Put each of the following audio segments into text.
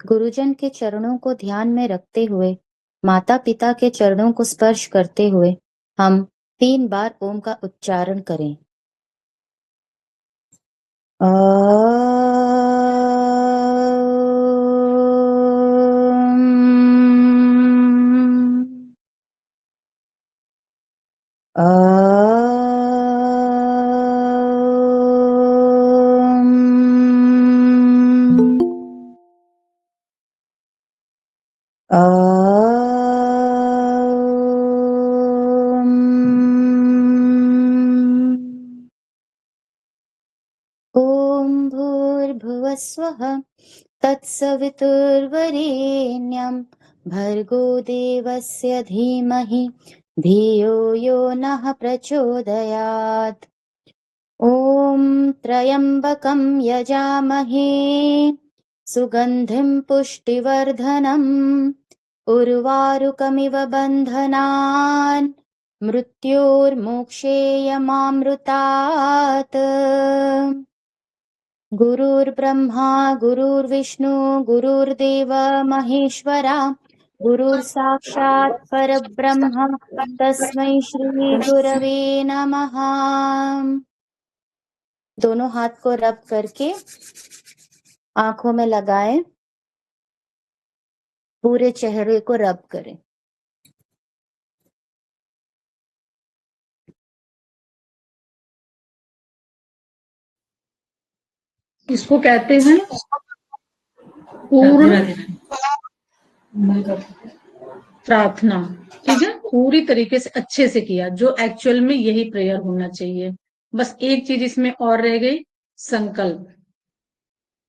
गुरुजन के चरणों को ध्यान में रखते हुए, माता पिता के चरणों को स्पर्श करते हुए हम 3 बार ओम का उच्चारण करें। ॐ भूर्भुवस्वः तत्सवितुर्वरेण्यं भर्गो देवस्य धीमहि धियो यो नः प्रचोदयात्। ॐ त्र्यम्बकं यजामहे सुगन्धिं पुष्टिवर्धनम् उर्वारुकमिव बन्धनान् मृत्योर्मोक्षेयमामृतात्। गुरुर्ब्रह्मा गुरुर्विष्णु गुरुर्देव महेश्वरा गुरुर्साक्षात् परब्रह्म तस्मै श्री गुरवे नमः। दोनों हाथ को रब करके आंखों में लगाएं, पूरे चेहरे को रब करें। इसको कहते हैं पूर्ण प्रार्थना। ठीक है, पूरी तरीके से अच्छे से किया, जो एक्चुअल में यही प्रेयर होना चाहिए। बस एक चीज इसमें और रह गई, संकल्प।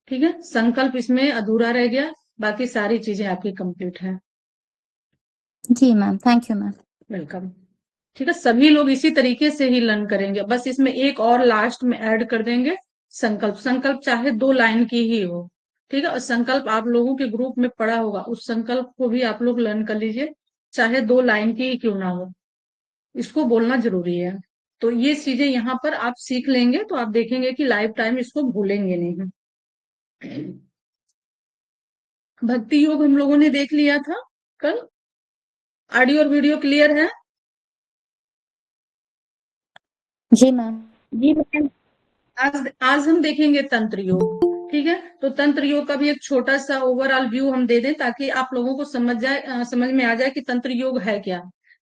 ठीक है, संकल्प इसमें अधूरा रह गया, बाकी सारी चीजें आपकी कंप्लीट है। जी ma'am, thank you ma'am. Welcome. ठीक है, सभी लोग इसी तरीके से ही लर्न करेंगे, बस इसमें एक और लास्ट में ऐड कर देंगे, संकल्प। संकल्प चाहे 2 लाइन की ही हो। ठीक है, और संकल्प आप लोगों के ग्रुप में पढ़ा होगा, उस संकल्प को भी आप लोग लर्न कर लीजिए, चाहे 2 लाइन की ही क्यों ना हो, इसको बोलना जरूरी है। तो ये चीजें यहाँ पर आप सीख लेंगे तो आप देखेंगे कि लाइफ टाइम इसको भूलेंगे नहीं। भक्ति योग हम लोगों ने देख लिया था कल। ऑडियो और वीडियो क्लियर है? जी मैम। जी मैम। आज हम देखेंगे तंत्र योग। ठीक है, तो तंत्र योग का भी एक छोटा सा ओवरऑल व्यू हम दे दें, ताकि आप लोगों को समझ में आ जाए कि तंत्र योग है क्या।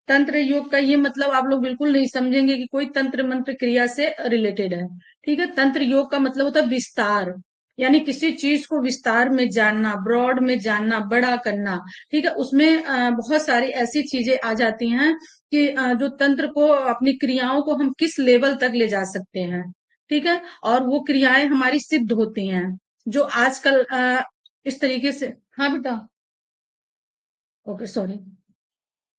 तंत्र योग का ये मतलब आप लोग बिल्कुल नहीं समझेंगे कि कोई तंत्र मंत्र क्रिया से रिलेटेड है। ठीक है, तंत्र योग का मतलब होता है विस्तार, यानी किसी चीज को विस्तार में जानना, ब्रॉड में जानना, बड़ा करना। ठीक है, उसमें बहुत सारी ऐसी चीजें आ जाती हैं कि जो तंत्र को, अपनी क्रियाओं को हम किस लेवल तक ले जा सकते हैं। ठीक है, और वो क्रियाएं हमारी सिद्ध होती हैं, जो आजकल इस तरीके से। हाँ बेटा, ओके सॉरी।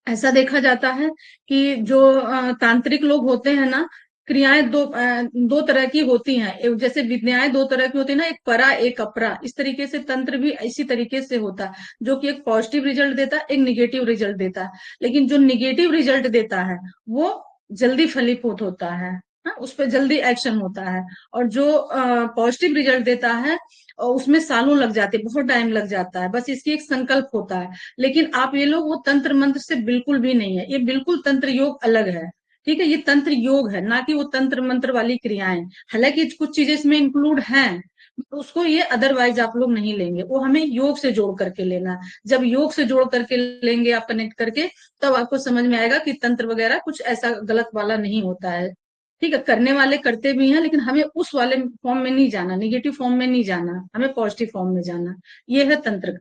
ऐसा देखा जाता है कि जो तांत्रिक लोग होते हैं ना, क्रियाएं दो तरह की होती हैं। जैसे विद्याएं 2 तरह की होती है ना, एक परा एक अपरा, इस तरीके से तंत्र भी इसी तरीके से होता है, जो कि एक पॉजिटिव रिजल्ट देता है, एक निगेटिव रिजल्ट देता है। लेकिन जो निगेटिव रिजल्ट देता है वो जल्दी फलीभूत होता है, हाँ, उस पर जल्दी एक्शन होता है। और जो पॉजिटिव रिजल्ट देता है उसमें सालों लग जाते, बहुत टाइम लग जाता है, बस इसकी एक संकल्प होता है। लेकिन आप ये लोग, वो तंत्र मंत्र से बिल्कुल भी नहीं है, ये बिल्कुल तंत्र योग अलग है। ठीक है, ये तंत्र योग है, ना कि वो तंत्र मंत्र वाली क्रियाएं। हालांकि कुछ चीजें इसमें इंक्लूड हैं, तो उसको ये अदरवाइज आप लोग नहीं लेंगे, वो हमें योग से जोड़ करके लेना है। जब योग से जोड़ करके लेंगे आप, कनेक्ट करके, तब आपको समझ में आएगा कि तंत्र वगैरह कुछ ऐसा गलत वाला नहीं होता है। ठीक है, करने वाले करते भी हैं, लेकिन हमें उस वाले फॉर्म में नहीं जाना, निगेटिव फॉर्म में नहीं जाना, हमें पॉजिटिव फॉर्म में जाना। ये है तंत्र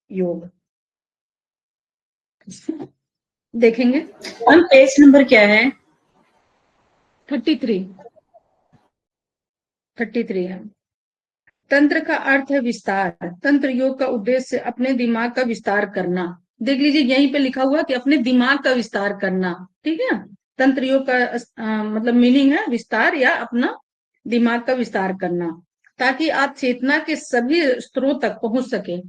योग। देखेंगे मैम पेज नंबर क्या है? 33 है। तंत्र का अर्थ है विस्तार। तंत्र योग का उद्देश्य अपने दिमाग का विस्तार करना। देख लीजिए यहीं पे लिखा हुआ कि अपने दिमाग का विस्तार करना। ठीक है, तंत्र योग का मतलब मीनिंग है विस्तार, या अपना दिमाग का विस्तार करना, ताकि आप चेतना के सभी स्तरों तक पहुंच सके।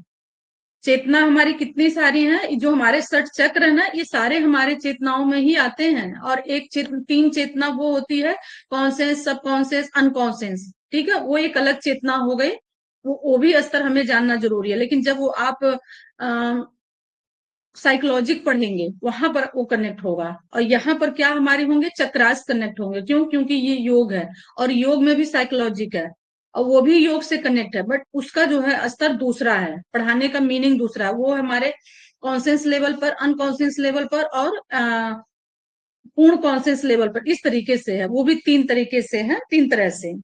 चेतना हमारी कितनी सारी हैं, जो हमारे 60 चक्र है ना, ये सारे हमारे चेतनाओं में ही आते हैं। और एक 3 चेतना वो होती है, कॉन्शियस, सब कॉन्शियस, अनकॉन्शियस। ठीक है, वो एक अलग चेतना हो गई, वो भी स्तर हमें जानना जरूरी है। लेकिन जब वो आप साइकोलॉजिक पढ़ेंगे वहां पर वो कनेक्ट होगा, और यहाँ पर क्या हमारे होंगे, चक्रास कनेक्ट होंगे। क्यों? क्योंकि ये योग है, और योग में भी साइकोलॉजिक है, और वो भी योग से कनेक्ट है, बट उसका जो है स्तर दूसरा है, पढ़ाने का मीनिंग दूसरा है। वो हमारे कॉन्शियस लेवल पर, अनकॉन्शियस लेवल पर, और पूर्ण कॉन्शियस लेवल पर, इस तरीके से है। वो भी 3 तरीके से है, 3 तरह से,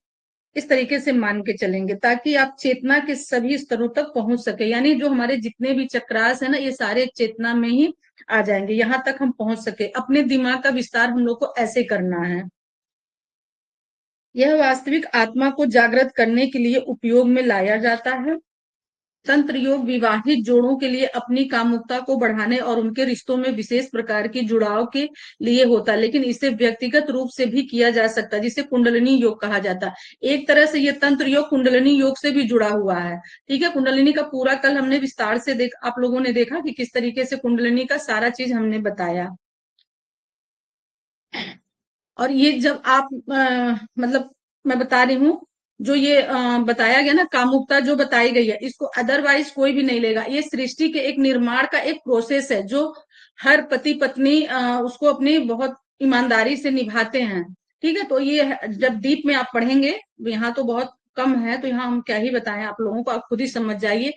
इस तरीके से मान के चलेंगे ताकि आप चेतना के सभी स्तरों तक पहुंच सके। यानी जो हमारे जितने भी चक्रास है ना, ये सारे चेतना में ही आ जाएंगे, यहां तक हम पहुंच सके। अपने दिमाग का विस्तार हम लोग को ऐसे करना है। यह वास्तविक आत्मा को जागृत करने के लिए उपयोग में लाया जाता है। तंत्र योग विवाहित जोड़ों के लिए अपनी कामुकता को बढ़ाने और उनके रिश्तों में विशेष प्रकार की जुड़ाव के लिए होता है, लेकिन इसे व्यक्तिगत रूप से भी किया जा सकता है, जिसे कुंडलिनी योग कहा जाता है। एक तरह से ये तंत्र योग कुंडलिनी योग से भी जुड़ा हुआ है। ठीक है, कुंडलिनी का पूरा कल हमने विस्तार से आप लोगों ने देखा कि किस तरीके से कुंडलिनी का सारा चीज हमने बताया। और ये जब आप मतलब मैं बता रही हूँ, जो ये बताया गया ना, कामुकता जो बताई गई है, इसको अदरवाइज कोई भी नहीं लेगा। ये सृष्टि के एक निर्माण का एक प्रोसेस है, जो हर पति पत्नी उसको अपनी बहुत ईमानदारी से निभाते हैं। ठीक है, तो ये जब डीप में आप पढ़ेंगे, यहाँ तो बहुत कम है, तो यहाँ हम क्या ही बताएं आप लोगों को, आप खुद ही समझ जाइए।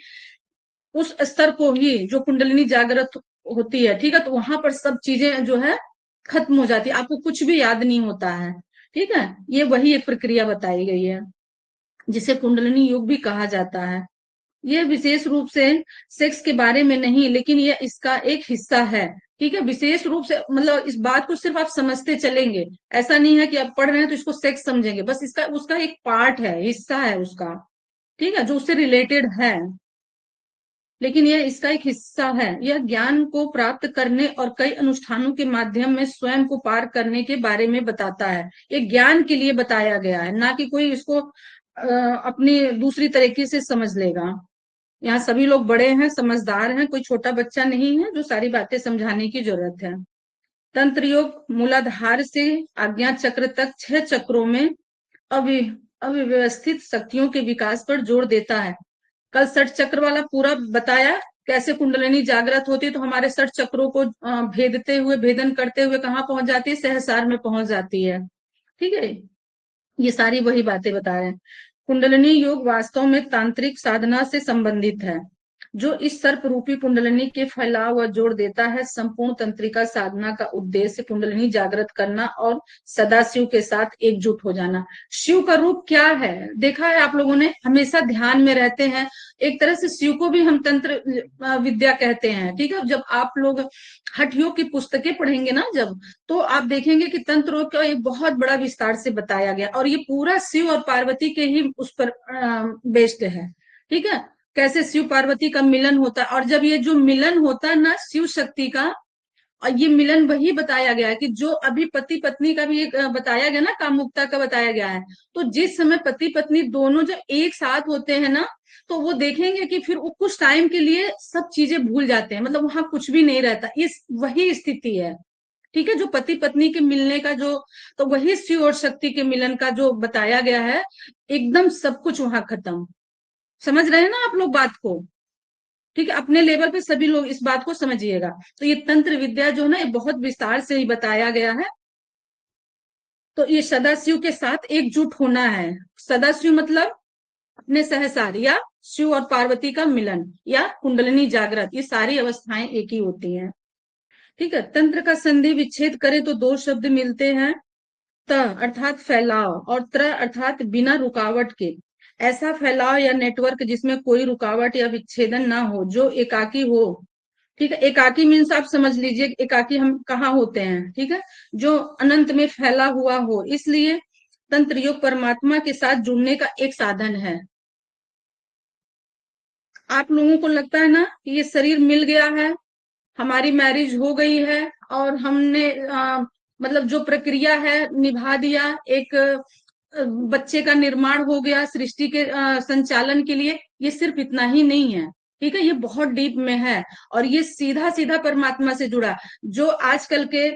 उस स्तर को ही जो कुंडलिनी जागृत होती है, ठीक है, तो वहां पर सब चीजें जो है खत्म हो जाती है, आपको कुछ भी याद नहीं होता है। ठीक है, ये वही एक प्रक्रिया बताई गई है, जिसे कुंडलिनी योग भी कहा जाता है। ये विशेष रूप से सेक्स के बारे में नहीं, लेकिन ये इसका एक हिस्सा है। ठीक है, विशेष रूप से मतलब इस बात को सिर्फ आप समझते चलेंगे, ऐसा नहीं है कि आप पढ़ रहे हैं तो इसको सेक्स समझेंगे, बस इसका उसका एक पार्ट है, हिस्सा है उसका। ठीक है, जो उससे रिलेटेड है, लेकिन यह इसका एक हिस्सा है। यह ज्ञान को प्राप्त करने और कई अनुष्ठानों के माध्यम में स्वयं को पार करने के बारे में बताता है। ये ज्ञान के लिए बताया गया है, ना कि कोई इसको अपनी दूसरी तरीके से समझ लेगा। यहाँ सभी लोग बड़े हैं, समझदार हैं, कोई छोटा बच्चा नहीं है जो सारी बातें समझाने की जरूरत है। तंत्र योग मूलाधार से आज्ञा चक्र तक 6 चक्रों में अवि अव्यवस्थित शक्तियों के विकास पर जोर देता है। कल 60 चक्र वाला पूरा बताया, कैसे कुंडलिनी जागृत होती है, तो हमारे 60 चक्रों को भेदते हुए, भेदन करते हुए कहाँ पहुंच जाती है, सहस्रार में पहुंच जाती है। ठीक है, ये सारी वही बातें बता रहे हैं। कुंडलिनी योग वास्तव में तांत्रिक साधना से संबंधित है, जो इस सर्प रूपी कुंडलिनी के फैलाव व जोड़ देता है। संपूर्ण तंत्रिका साधना का उद्देश्य कुंडलिनी जागृत करना और सदा शिव के साथ एकजुट हो जाना। शिव का रूप क्या है, देखा है आप लोगों ने, हमेशा ध्यान में रहते हैं। एक तरह से शिव को भी हम तंत्र विद्या कहते हैं। ठीक है, जब आप लोग हठ योग की पुस्तकें पढ़ेंगे ना, जब, तो आप देखेंगे कि तंत्र का एक बहुत बड़ा विस्तार से बताया गया, और ये पूरा शिव और पार्वती के ही उस पर बेस्ड है। ठीक है, कैसे शिव पार्वती का मिलन होता है, और जब ये जो मिलन होता है ना शिव शक्ति का, और ये मिलन वही बताया गया है कि जो अभी पति पत्नी का भी एक बताया गया ना, कामुकता का बताया गया है। तो जिस समय पति पत्नी दोनों जब एक साथ होते हैं ना, तो वो देखेंगे कि फिर वो कुछ टाइम के लिए सब चीजें भूल जाते हैं, मतलब वहां कुछ भी नहीं रहता, इस वही स्थिति है। ठीक है, जो पति पत्नी के मिलने का जो, तो वही शिव और शक्ति के मिलन का जो बताया गया है, एकदम सब कुछ वहां खत्म। समझ रहे हैं ना आप लोग बात को? ठीक है, अपने लेवल पे सभी लोग इस बात को समझिएगा। तो ये तंत्र विद्या जो है ना, ये बहुत विस्तार से ही बताया गया है। तो ये सदाशिव के साथ एकजुट होना है। सदाशिव मतलब अपने सहसार, या शिव और पार्वती का मिलन, या कुंडलिनी जागृत, ये सारी अवस्थाएं एक ही होती हैं। ठीक है, तंत्र का संधि विच्छेद करें तो 2 शब्द मिलते हैं, त अर्थात फैलाव, और त्र अर्थात बिना रुकावट के। ऐसा फैलाव या नेटवर्क जिसमें कोई रुकावट या विच्छेदन ना हो, जो एकाकी हो। ठीक है, एकाकी मीन्स आप समझ लीजिए एकाकी हम कहाँ होते हैं। ठीक है, जो अनंत में फैला हुआ हो। इसलिए तंत्र योग परमात्मा के साथ जुड़ने का एक साधन है। आप लोगों को लगता है ना कि ये शरीर मिल गया है, हमारी मैरिज हो गई है, और हमने मतलब जो प्रक्रिया है निभा दिया, एक बच्चे का निर्माण हो गया सृष्टि के संचालन के लिए। ये सिर्फ इतना ही नहीं है। ठीक है, ये बहुत डीप में है, और ये सीधा सीधा परमात्मा से जुड़ा। जो आजकल के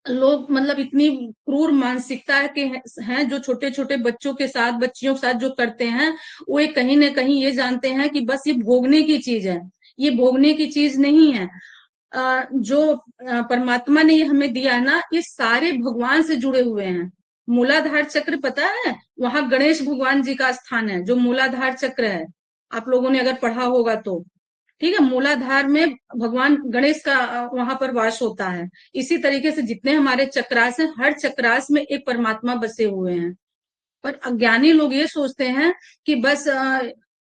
लोग मतलब इतनी क्रूर मानसिकता है कि हैं जो छोटे छोटे बच्चों के साथ, बच्चियों के साथ जो करते हैं, वो एक कहीं ना कहीं ये जानते हैं कि बस ये भोगने की चीज है। ये भोगने की चीज नहीं है। जो परमात्मा ने ये हमें दिया है ना, ये सारे भगवान से जुड़े हुए हैं। मूलाधार चक्र पता है, वहां गणेश भगवान जी का स्थान है, जो मूलाधार चक्र है। आप लोगों ने अगर पढ़ा होगा तो, ठीक है, मूलाधार में भगवान गणेश का वहां पर वास होता है। इसी तरीके से जितने हमारे चक्रास हैं, हर चक्रास में एक परमात्मा बसे हुए हैं। पर अज्ञानी लोग ये सोचते हैं कि बस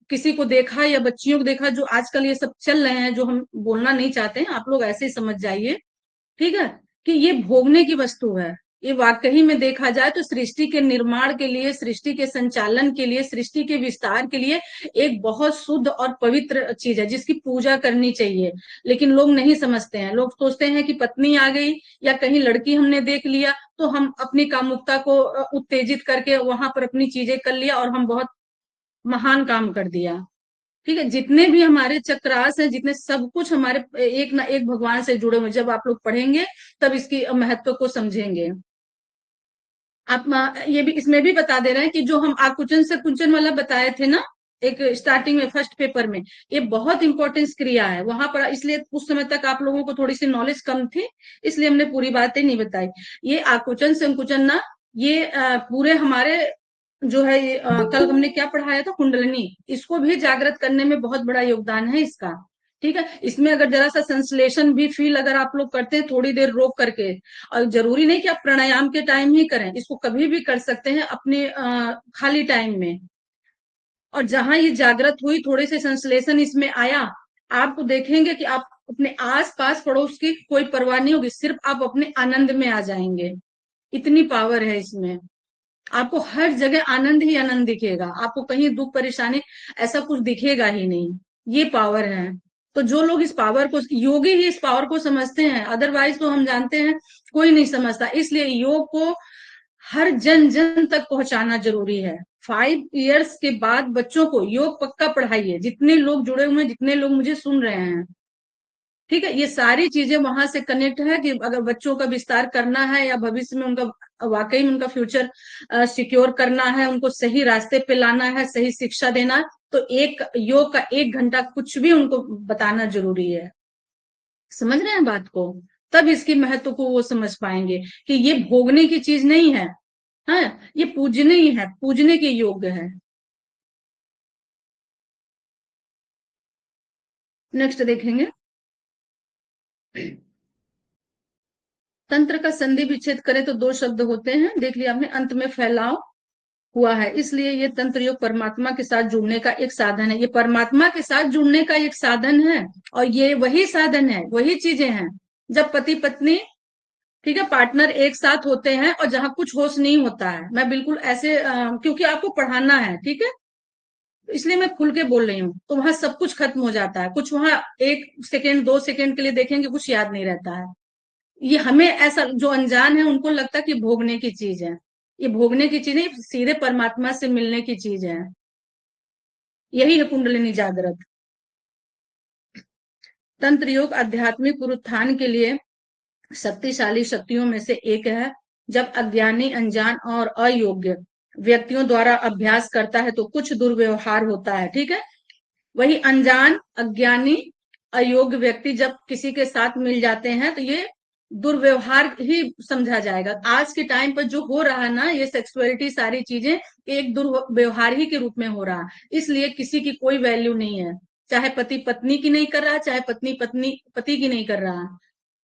किसी को देखा या बच्चियों को देखा, जो आजकल ये सब चल रहे हैं, जो हम बोलना नहीं चाहते हैं, आप लोग ऐसे ही समझ जाइए, ठीक है, कि ये भोगने की वस्तु है। ये वाकई में देखा जाए तो सृष्टि के निर्माण के लिए, सृष्टि के संचालन के लिए, सृष्टि के विस्तार के लिए एक बहुत शुद्ध और पवित्र चीज है, जिसकी पूजा करनी चाहिए। लेकिन लोग नहीं समझते हैं। लोग सोचते हैं कि पत्नी आ गई या कहीं लड़की हमने देख लिया, तो हम अपनी कामुकता को उत्तेजित करके वहां पर अपनी चीजें कर लिया और हम बहुत महान काम कर दिया। ठीक है, जितने भी हमारे चक्रास हैं, जितने सब कुछ हमारे एक ना एक भगवान से जुड़े हुए। जब आप लोग पढ़ेंगे तब इसकी महत्व को समझेंगे। आप ये भी इसमें भी बता दे रहे हैं कि जो हम आकुंचन से कुंचन वाला बताए थे ना, एक स्टार्टिंग में फर्स्ट पेपर में, ये बहुत इंपॉर्टेंस क्रिया है वहां पर। इसलिए उस समय तक आप लोगों को थोड़ी सी नॉलेज कम थी, इसलिए हमने पूरी बातें नहीं बताई। ये आकुंचन संकुचन ना, ये पूरे हमारे जो है ये कल हमने क्या पढ़ाया था, कुंडलिनी, इसको भी जागृत करने में बहुत बड़ा योगदान है इसका। ठीक है, इसमें अगर जरा सा संश्लेषण भी फील अगर आप लोग करते हैं थोड़ी देर रोक करके, और जरूरी नहीं कि आप प्राणायाम के टाइम ही करें, इसको कभी भी कर सकते हैं अपने खाली टाइम में। और जहां ये जागृत हुई, थोड़े से संश्लेषण इसमें आया, आप देखेंगे कि आप अपने आस पास पड़ोस की कोई परवाह नहीं होगी, सिर्फ आप अपने आनंद में आ जाएंगे। इतनी पावर है इसमें। आपको हर जगह आनंद ही आनंद दिखेगा, आपको कहीं दुख परेशानी ऐसा कुछ दिखेगा ही नहीं। ये पावर है। तो जो लोग इस पावर को, योगी ही इस पावर को समझते हैं, अदरवाइज तो हम जानते हैं कोई नहीं समझता। इसलिए योग को हर जन जन तक पहुंचाना जरूरी है। 5 इयर्स के बाद बच्चों को योग पक्का पढ़ाइए। जितने लोग जुड़े हुए हैं, जितने लोग मुझे सुन रहे हैं, ठीक है, ये सारी चीजें वहां से कनेक्ट है कि अगर बच्चों का विस्तार करना है या भविष्य में उनका वाकई में उनका फ्यूचर सिक्योर करना है, उनको सही रास्ते पे लाना है, सही शिक्षा देना है, तो एक योग का 1 घंटा कुछ भी उनको बताना जरूरी है। समझ रहे हैं बात को? तब इसकी महत्व को वो समझ पाएंगे कि ये भोगने की चीज नहीं है, हाँ, ये पूजने ही है, पूजने के योग्य है। नेक्स्ट देखेंगे, तंत्र का संधि विच्छेद करें तो 2 शब्द होते हैं, देख लिया आपने, अंत में फैलाव हुआ है। इसलिए ये तंत्र योग परमात्मा के साथ जुड़ने का एक साधन है। ये परमात्मा के साथ जुड़ने का एक साधन है, और ये वही साधन है, वही चीजें हैं। जब पति पत्नी, ठीक है, पार्टनर एक साथ होते हैं और जहां कुछ होश नहीं होता है, मैं बिल्कुल ऐसे क्योंकि आपको पढ़ाना है, ठीक है, इसलिए मैं खुल के बोल रही हूँ, तो वहां सब कुछ खत्म हो जाता है। कुछ वहां 1 सेकेंड 2 सेकेंड के लिए देखेंगे, कुछ याद नहीं रहता है। ये हमें ऐसा, जो अनजान है उनको लगता है कि भोगने की चीज है। ये भोगने की चीज नहीं, सीधे परमात्मा से मिलने की चीज है। यही है कुंडलिनी जागृत। तंत्र योग आध्यात्मिक उत्थान के लिए शक्तिशाली शक्तियों में से एक है। जब अज्ञानी, अनजान और अयोग्य व्यक्तियों द्वारा अभ्यास करता है तो कुछ दुर्व्यवहार होता है, ठीक है। वही अनजान, अज्ञानी, अयोग्य व्यक्ति जब किसी के साथ मिल जाते हैं तो ये दुर्व्यवहार ही समझा जाएगा। आज के टाइम पर जो हो रहा है ना, ये सेक्सुअलिटी सारी चीजें एक दुर्व्यवहार ही के रूप में हो रहा है। इसलिए किसी की कोई वैल्यू नहीं है, चाहे पति पत्नी की नहीं कर रहा, चाहे पत्नी पत्नी पति की नहीं कर रहा।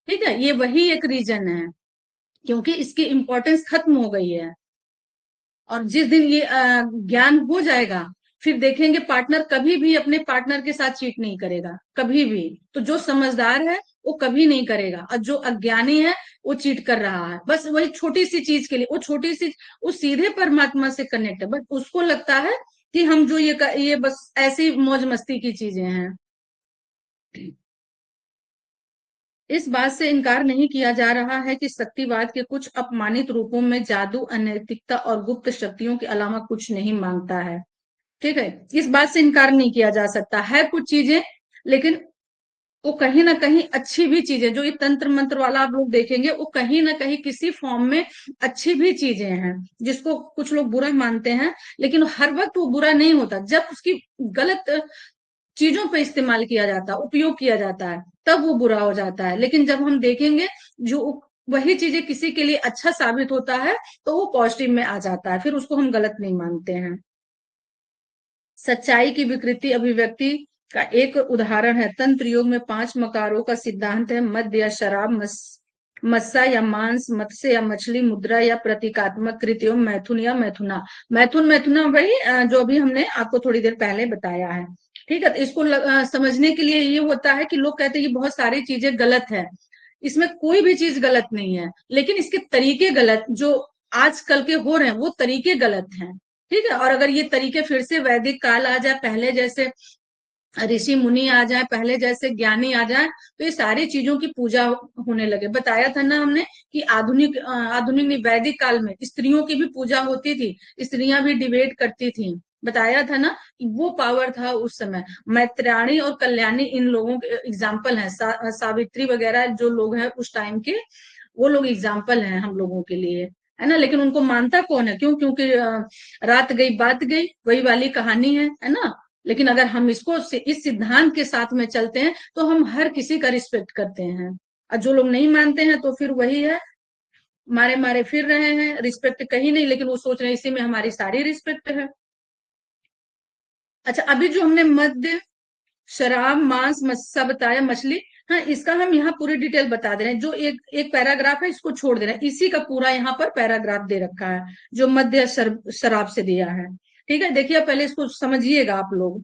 ठीक है, ये वही एक रीजन है, क्योंकि इसकी इंपॉर्टेंस खत्म हो गई है। और जिस दिन ये ज्ञान हो जाएगा, फिर देखेंगे पार्टनर कभी भी अपने पार्टनर के साथ चीट नहीं करेगा, कभी भी। तो जो समझदार है वो कभी नहीं करेगा, और जो अज्ञानी है वो चीट कर रहा है, बस वही छोटी सी चीज के लिए। वो छोटी सी, वो सीधे परमात्मा से कनेक्ट है, बस उसको लगता है कि हम जो ये बस ऐसी मौज मस्ती की चीजें हैं। इस बात से इनकार नहीं किया जा रहा है कि शक्तिवाद के कुछ अपमानित रूपों में जादू, अनैतिकता और गुप्त शक्तियों के अलावा कुछ नहीं मांगता है। ठीक है, इस बात से इनकार नहीं किया जा सकता है कुछ चीजें, लेकिन वो कहीं ना कहीं अच्छी भी चीजें, जो ये तंत्र मंत्र वाला आप लोग देखेंगे, वो कहीं ना कहीं किसी फॉर्म में अच्छी भी चीजें हैं, जिसको कुछ लोग बुरा मानते हैं, लेकिन हर वक्त वो बुरा नहीं होता। जब उसकी गलत चीजों पे इस्तेमाल किया जाता है, उपयोग किया जाता है, तब वो बुरा हो जाता है। लेकिन जब हम देखेंगे जो वही चीजें किसी के लिए अच्छा साबित होता है, तो वो पॉजिटिव में आ जाता है, फिर उसको हम गलत नहीं मानते हैं। सच्चाई की विकृति अभिव्यक्ति का एक उदाहरण है। तंत्र योग में 5 मकारों का सिद्धांत है। मद्य या शराब, मत्सा या मांस, मत्स्य या मछली, मुद्रा या प्रतीकात्मक कृतियों, मैथुन या मैथुना। मैथुन मैथुना वही जो अभी हमने आपको थोड़ी देर पहले बताया है। ठीक है, तो इसको समझने के लिए ये होता है कि लोग कहते हैं कि बहुत सारी चीजें गलत है। इसमें कोई भी चीज गलत नहीं है, लेकिन इसके तरीके गलत, जो आजकल के हो रहे हैं वो तरीके गलत हैं। ठीक है, और अगर ये तरीके फिर से वैदिक काल आ जाए, पहले जैसे ऋषि मुनि आ जाए, पहले जैसे ज्ञानी आ जाए, तो ये सारी चीजों की पूजा होने लगे। बताया था ना हमने कि आधुनिक नहीं, वैदिक काल में स्त्रियों की भी पूजा होती थी, स्त्रियां भी डिबेट करती थी। बताया था ना कि वो पावर था उस समय। मैत्राणी और कल्याणी इन लोगों के एग्जाम्पल हैं। सावित्री वगैरह जो लोग हैं उस टाइम के, वो लोग एग्जाम्पल हैं हम लोगों के लिए, है ना। लेकिन उनको मानता कौन है? क्यों? क्योंकि रात गई बात गई, वही वाली कहानी है ना। लेकिन अगर हम इसको इस सिद्धांत के साथ में चलते हैं, तो हम हर किसी का रिस्पेक्ट करते हैं। और जो लोग नहीं मानते हैं, तो फिर वही है, मारे मारे फिर रहे हैं, रिस्पेक्ट कहीं नहीं, लेकिन वो सोच रहे हैं इसी में हमारी सारी रिस्पेक्ट है। अच्छा, अभी जो हमने मद्य, शराब, मांस, मत्स्य बताया, मछली, हाँ, इसका हम यहाँ पूरी डिटेल बता दे रहे हैं। जो एक एक पैराग्राफ है, इसको छोड़ दे रहे हैं, इसी का पूरा यहाँ पर पैराग्राफ दे रखा है जो मद्य शराब से दिया है। ठीक है, देखिए पहले इसको समझिएगा आप लोग।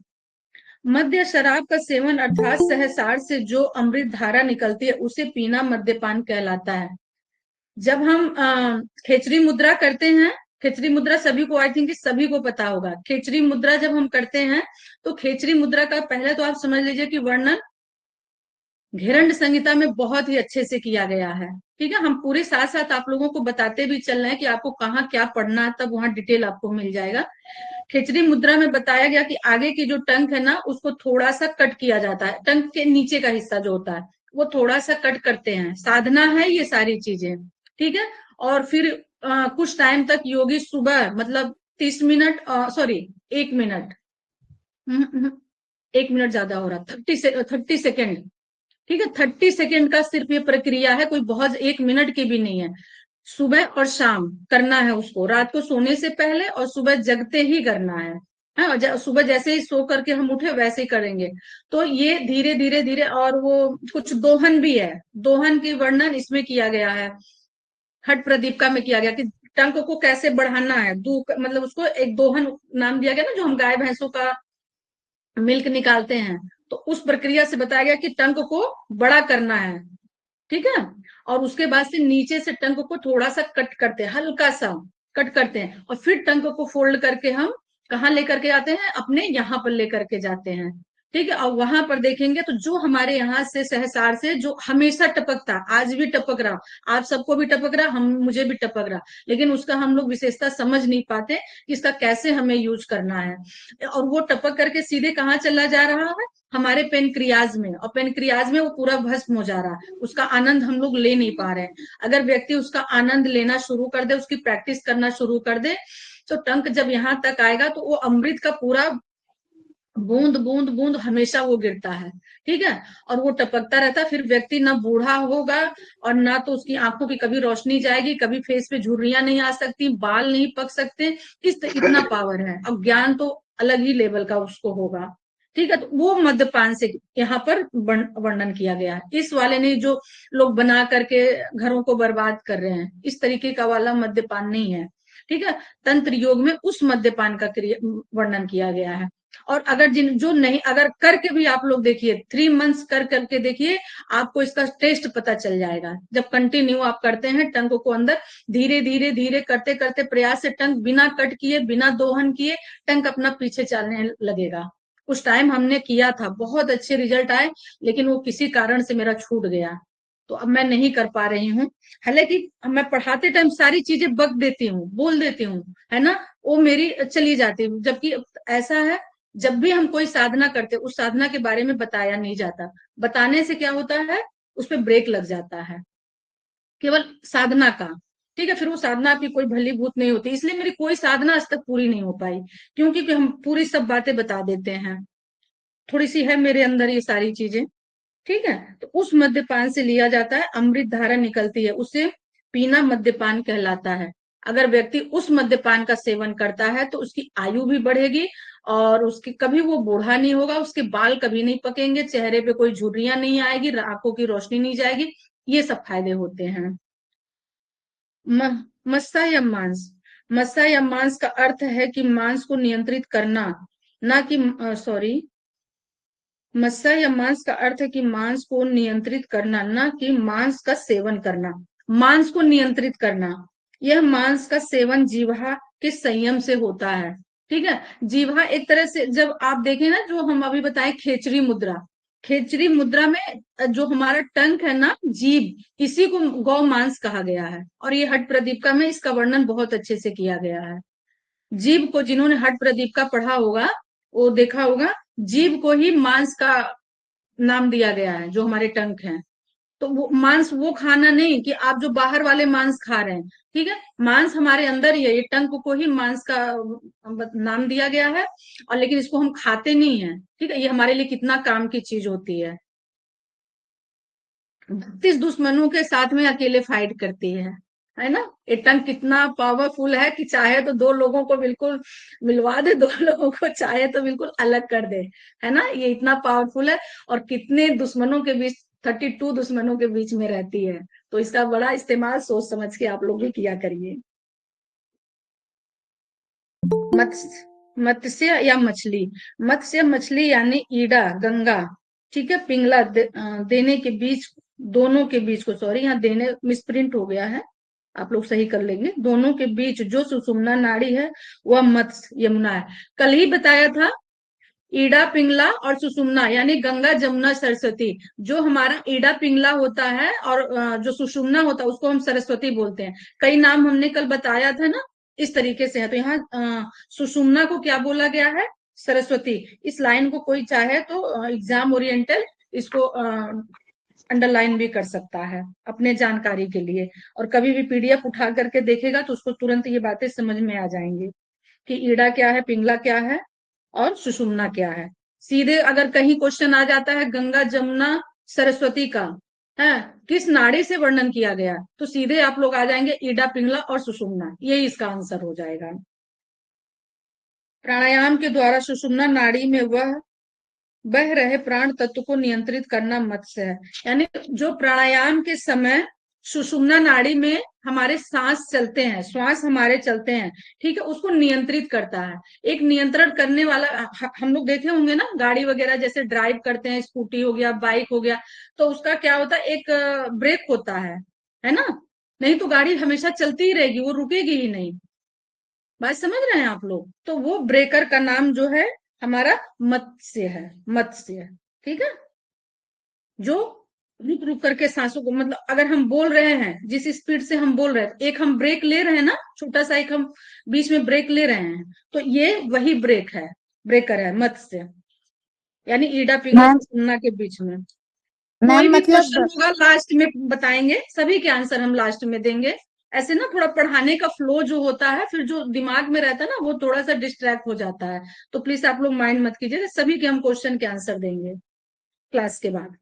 मद्य शराब का सेवन अर्थात सहसार से जो अमृत धारा निकलती है, उसे पीना मद्यपान कहलाता है। जब हम खेचरी मुद्रा करते हैं, खेचरी मुद्रा सभी को, आई थिंक सभी को पता होगा, खेचरी मुद्रा जब हम करते हैं, तो खेचरी मुद्रा का पहले तो आप समझ लीजिए कि वर्णन घेरंड संहिता में बहुत ही अच्छे से किया गया है। ठीक है, हम पूरे साथ साथ आप लोगों को बताते भी चल रहे हैं कि आपको कहाँ क्या पढ़ना है, तब वहां डिटेल आपको मिल जाएगा। खेचरी मुद्रा में बताया गया कि आगे की जो टंक है ना, उसको थोड़ा सा कट किया जाता है। टंक के नीचे का हिस्सा जो होता है, वो थोड़ा सा कट करते हैं। साधना है ये सारी चीजें। ठीक है, और फिर कुछ टाइम तक योगी सुबह, मतलब 30 मिनट, सॉरी 1 मिनट, 1 मिनट ज्यादा हो रहा, 30 सेकेंड। ठीक है, 30 सेकेंड का सिर्फ ये प्रक्रिया है, कोई बहुत 1 मिनट की भी नहीं है। सुबह और शाम करना है उसको, रात को सोने से पहले और सुबह जगते ही करना है। हाँ, सुबह जैसे ही सो करके हम उठे वैसे ही करेंगे। तो ये धीरे धीरे धीरे, और वो कुछ दोहन भी है, दोहन की वर्णन इसमें किया गया है, हट प्रदीपिका में किया गया कि टंक को कैसे बढ़ाना है। मतलब उसको एक दोहन नाम दिया गया ना, जो हम गाय भैंसों का मिल्क निकालते हैं, तो उस प्रक्रिया से बताया गया कि टंक को बड़ा करना है। ठीक है, और उसके बाद से नीचे से टंक को थोड़ा सा कट करते हैं, हल्का सा कट करते हैं, और फिर टंक को फोल्ड करके हम कहाँ लेकर के आते हैं? अपने यहाँ पर लेकर के जाते हैं। ठीक है, और वहां पर देखेंगे तो जो हमारे यहाँ से सहसार से जो हमेशा टपकता, आज भी टपक रहा, आप सबको भी टपक रहा, हम मुझे भी टपक रहा, लेकिन उसका हम लोग विशेषता समझ नहीं पाते कि इसका कैसे हमें यूज करना है। और वो टपक करके सीधे कहाँ चला जा रहा है? हमारे पेनक्रियाज में, और पेनक्रियाज में वो पूरा भस्म हो जा रहा है। उसका आनंद हम लोग ले नहीं पा रहे हैं। अगर व्यक्ति उसका आनंद लेना शुरू कर दे, उसकी प्रैक्टिस करना शुरू कर दे, तो टंक जब यहाँ तक आएगा, तो वो अमृत का पूरा बूंद बूंद बूंद हमेशा वो गिरता है। ठीक है, और वो टपकता रहता है। फिर व्यक्ति ना बूढ़ा होगा, और ना तो उसकी आंखों की कभी रोशनी जाएगी, कभी फेस पे झुर्रियां नहीं आ सकती, बाल नहीं पक सकते। इतना पावर है। अब ज्ञान तो अलग ही लेवल का उसको होगा। ठीक है, तो वो मद्यपान से यहाँ पर वर्णन किया गया है। इस वाले ने जो लोग बना करके घरों को बर्बाद कर रहे हैं, इस तरीके का वाला मद्यपान नहीं है। ठीक है, तंत्र योग में उस मद्यपान का वर्णन किया गया है। और अगर जो नहीं, अगर करके भी आप लोग देखिए, 3 मंथ्स करके देखिए, आपको इसका टेस्ट पता चल जाएगा। जब कंटिन्यू आप करते हैं, टंग को अंदर धीरे धीरे धीरे करते करते प्रयास से टंग बिना कट किए, बिना दोहन किए, टंग अपना पीछे चलने लगेगा। उस टाइम हमने किया था, बहुत अच्छे रिजल्ट आए, लेकिन वो किसी कारण से मेरा छूट गया, तो अब मैं नहीं कर पा रही हूँ। हालांकि मैं पढ़ाते टाइम सारी चीजें बक देती हूँ, बोल देती हूँ, है ना, वो मेरी चली जाती है। जबकि ऐसा है, जब भी हम कोई साधना करते उस साधना के बारे में बताया नहीं जाता। बताने से क्या होता है, उस पर ब्रेक लग जाता है केवल साधना का। ठीक है, फिर वो साधना आपकी कोई भलीभूत नहीं होती। इसलिए मेरी कोई साधना आज तक पूरी नहीं हो पाई, क्योंकि हम पूरी सब बातें बता देते हैं। थोड़ी सी है मेरे अंदर ये सारी चीजें। ठीक है, तो उस मद्यपान से लिया जाता है, अमृत धारा निकलती है, उसे पीना मद्यपान कहलाता है। अगर व्यक्ति उस मद्यपान का सेवन करता है तो उसकी आयु भी बढ़ेगी और उसकी कभी वो बूढ़ा नहीं होगा, उसके बाल कभी नहीं पकेंगे, चेहरे पे कोई झुर्रियां नहीं आएगी, आंखों की रोशनी नहीं जाएगी। ये सब फायदे होते हैं। मस्सा या मांस। मस्सा या मांस का अर्थ है कि मांस को नियंत्रित करना, ना कि सॉरी मस्सा या मांस का अर्थ है कि मांस को नियंत्रित करना, ना कि मांस का सेवन करना। मांस को नियंत्रित करना, यह मांस का सेवन जीवा के संयम से होता है। ठीक है, जीवा एक तरह से, जब आप देखें ना, जो हम अभी बताएं खेचरी मुद्रा, खेचरी मुद्रा में जो हमारा टंक है ना, जीभ, इसी को गौ मांस कहा गया है। और ये हट प्रदीपिका में इसका वर्णन बहुत अच्छे से किया गया है। जीभ को, जिन्होंने हट प्रदीपिका पढ़ा होगा वो देखा होगा, जीभ को ही मांस का नाम दिया गया है, जो हमारे टंक हैं। तो वो मांस वो खाना नहीं कि आप जो बाहर वाले मांस खा रहे हैं। ठीक है, मांस हमारे अंदर ही है, ये टंक को ही मांस का नाम दिया गया है। और लेकिन इसको हम खाते नहीं है। ठीक है, ये हमारे लिए कितना काम की चीज होती है। 32 दुश्मनों के साथ में अकेले फाइट करती है ना। ये टंग कितना पावरफुल है कि चाहे तो दो लोगों को बिल्कुल मिलवा दे, दो लोगों को चाहे तो बिल्कुल अलग कर दे, है ना। ये इतना पावरफुल है और कितने दुश्मनों के बीच, 32 दुश्मनों के बीच में रहती है। तो इसका बड़ा इस्तेमाल सोच समझ के आप लोग भी किया करिए। मत्स्य, मत्स्य या मछली। मत्स्य मछली यानी ईड़ा, गंगा, ठीक है, पिंगला देने के बीच, दोनों के बीच को, सॉरी यहाँ देने मिसप्रिंट हो गया है, आप लोग सही कर लेंगे। दोनों के बीच जो सुषुम्ना नाड़ी है वह मत्स्य यमुना है। कल ही बताया था, ईड़ा पिंगला और सुषुम्ना यानी गंगा जमुना सरस्वती। जो हमारा ईड़ा पिंगला होता है और जो सुषुम्ना होता है उसको हम सरस्वती बोलते हैं। कई नाम हमने कल बताया था ना, इस तरीके से है। तो यहाँ सुषुम्ना को क्या बोला गया है, सरस्वती। इस लाइन को कोई चाहे तो एग्जाम ओरिएंटल इसको अंडरलाइन भी कर सकता है अपने जानकारी के लिए। और कभी भी पीडीएफ उठा करके देखेगा तो उसको तुरंत ये बातें समझ में आ जाएंगी कि ईड़ा क्या है, पिंगला क्या है और सुषुम्ना क्या है। सीधे अगर कहीं क्वेश्चन आ जाता है गंगा जमुना सरस्वती का है, किस नाड़ी से वर्णन किया गया, तो सीधे आप लोग आ जाएंगे ईड़ा पिंगला और सुषुम्ना, यही इसका आंसर हो जाएगा। प्राणायाम के द्वारा सुषुम्ना नाड़ी में वह बह रहे प्राण तत्व को नियंत्रित करना मत्स्य है। यानी जो प्राणायाम के समय सुषुम्ना नाड़ी में हमारे सांस चलते हैं, श्वास हमारे चलते हैं, ठीक है, उसको नियंत्रित करता है। एक नियंत्रण करने वाला, हम लोग देखे होंगे ना, गाड़ी वगैरह जैसे ड्राइव करते हैं, स्कूटी हो गया, बाइक हो गया, तो उसका क्या होता है, एक ब्रेक होता है ना। नहीं तो गाड़ी हमेशा चलती ही रहेगी, वो रुकेगी ही नहीं। बात समझ रहे हैं आप लोग। तो वो ब्रेकर का नाम जो है हमारा मत्स्य है, मत्स्य। ठीक है, जो रुक रुक करके सांसों को, मतलब अगर हम बोल रहे हैं जिस स्पीड से हम बोल रहे हैं, एक हम ब्रेक ले रहे हैं ना, छोटा सा एक हम बीच में ब्रेक ले रहे हैं, तो ये वही ब्रेक है, ब्रेकर है मत्स्य, यानी ईड़ा पिंगला मैम सुनना के बीच में। कोई मैम भी क्वेश्चन मतलब होगा लास्ट में बताएंगे, सभी के आंसर हम लास्ट में देंगे। ऐसे ना थोड़ा पढ़ाने का फ्लो जो होता है, फिर जो दिमाग में रहता है ना, वो थोड़ा सा डिस्ट्रैक्ट हो जाता है। तो प्लीज आप लोग माइंड मत कीजिए, सभी के हम क्वेश्चन के आंसर देंगे क्लास के बाद।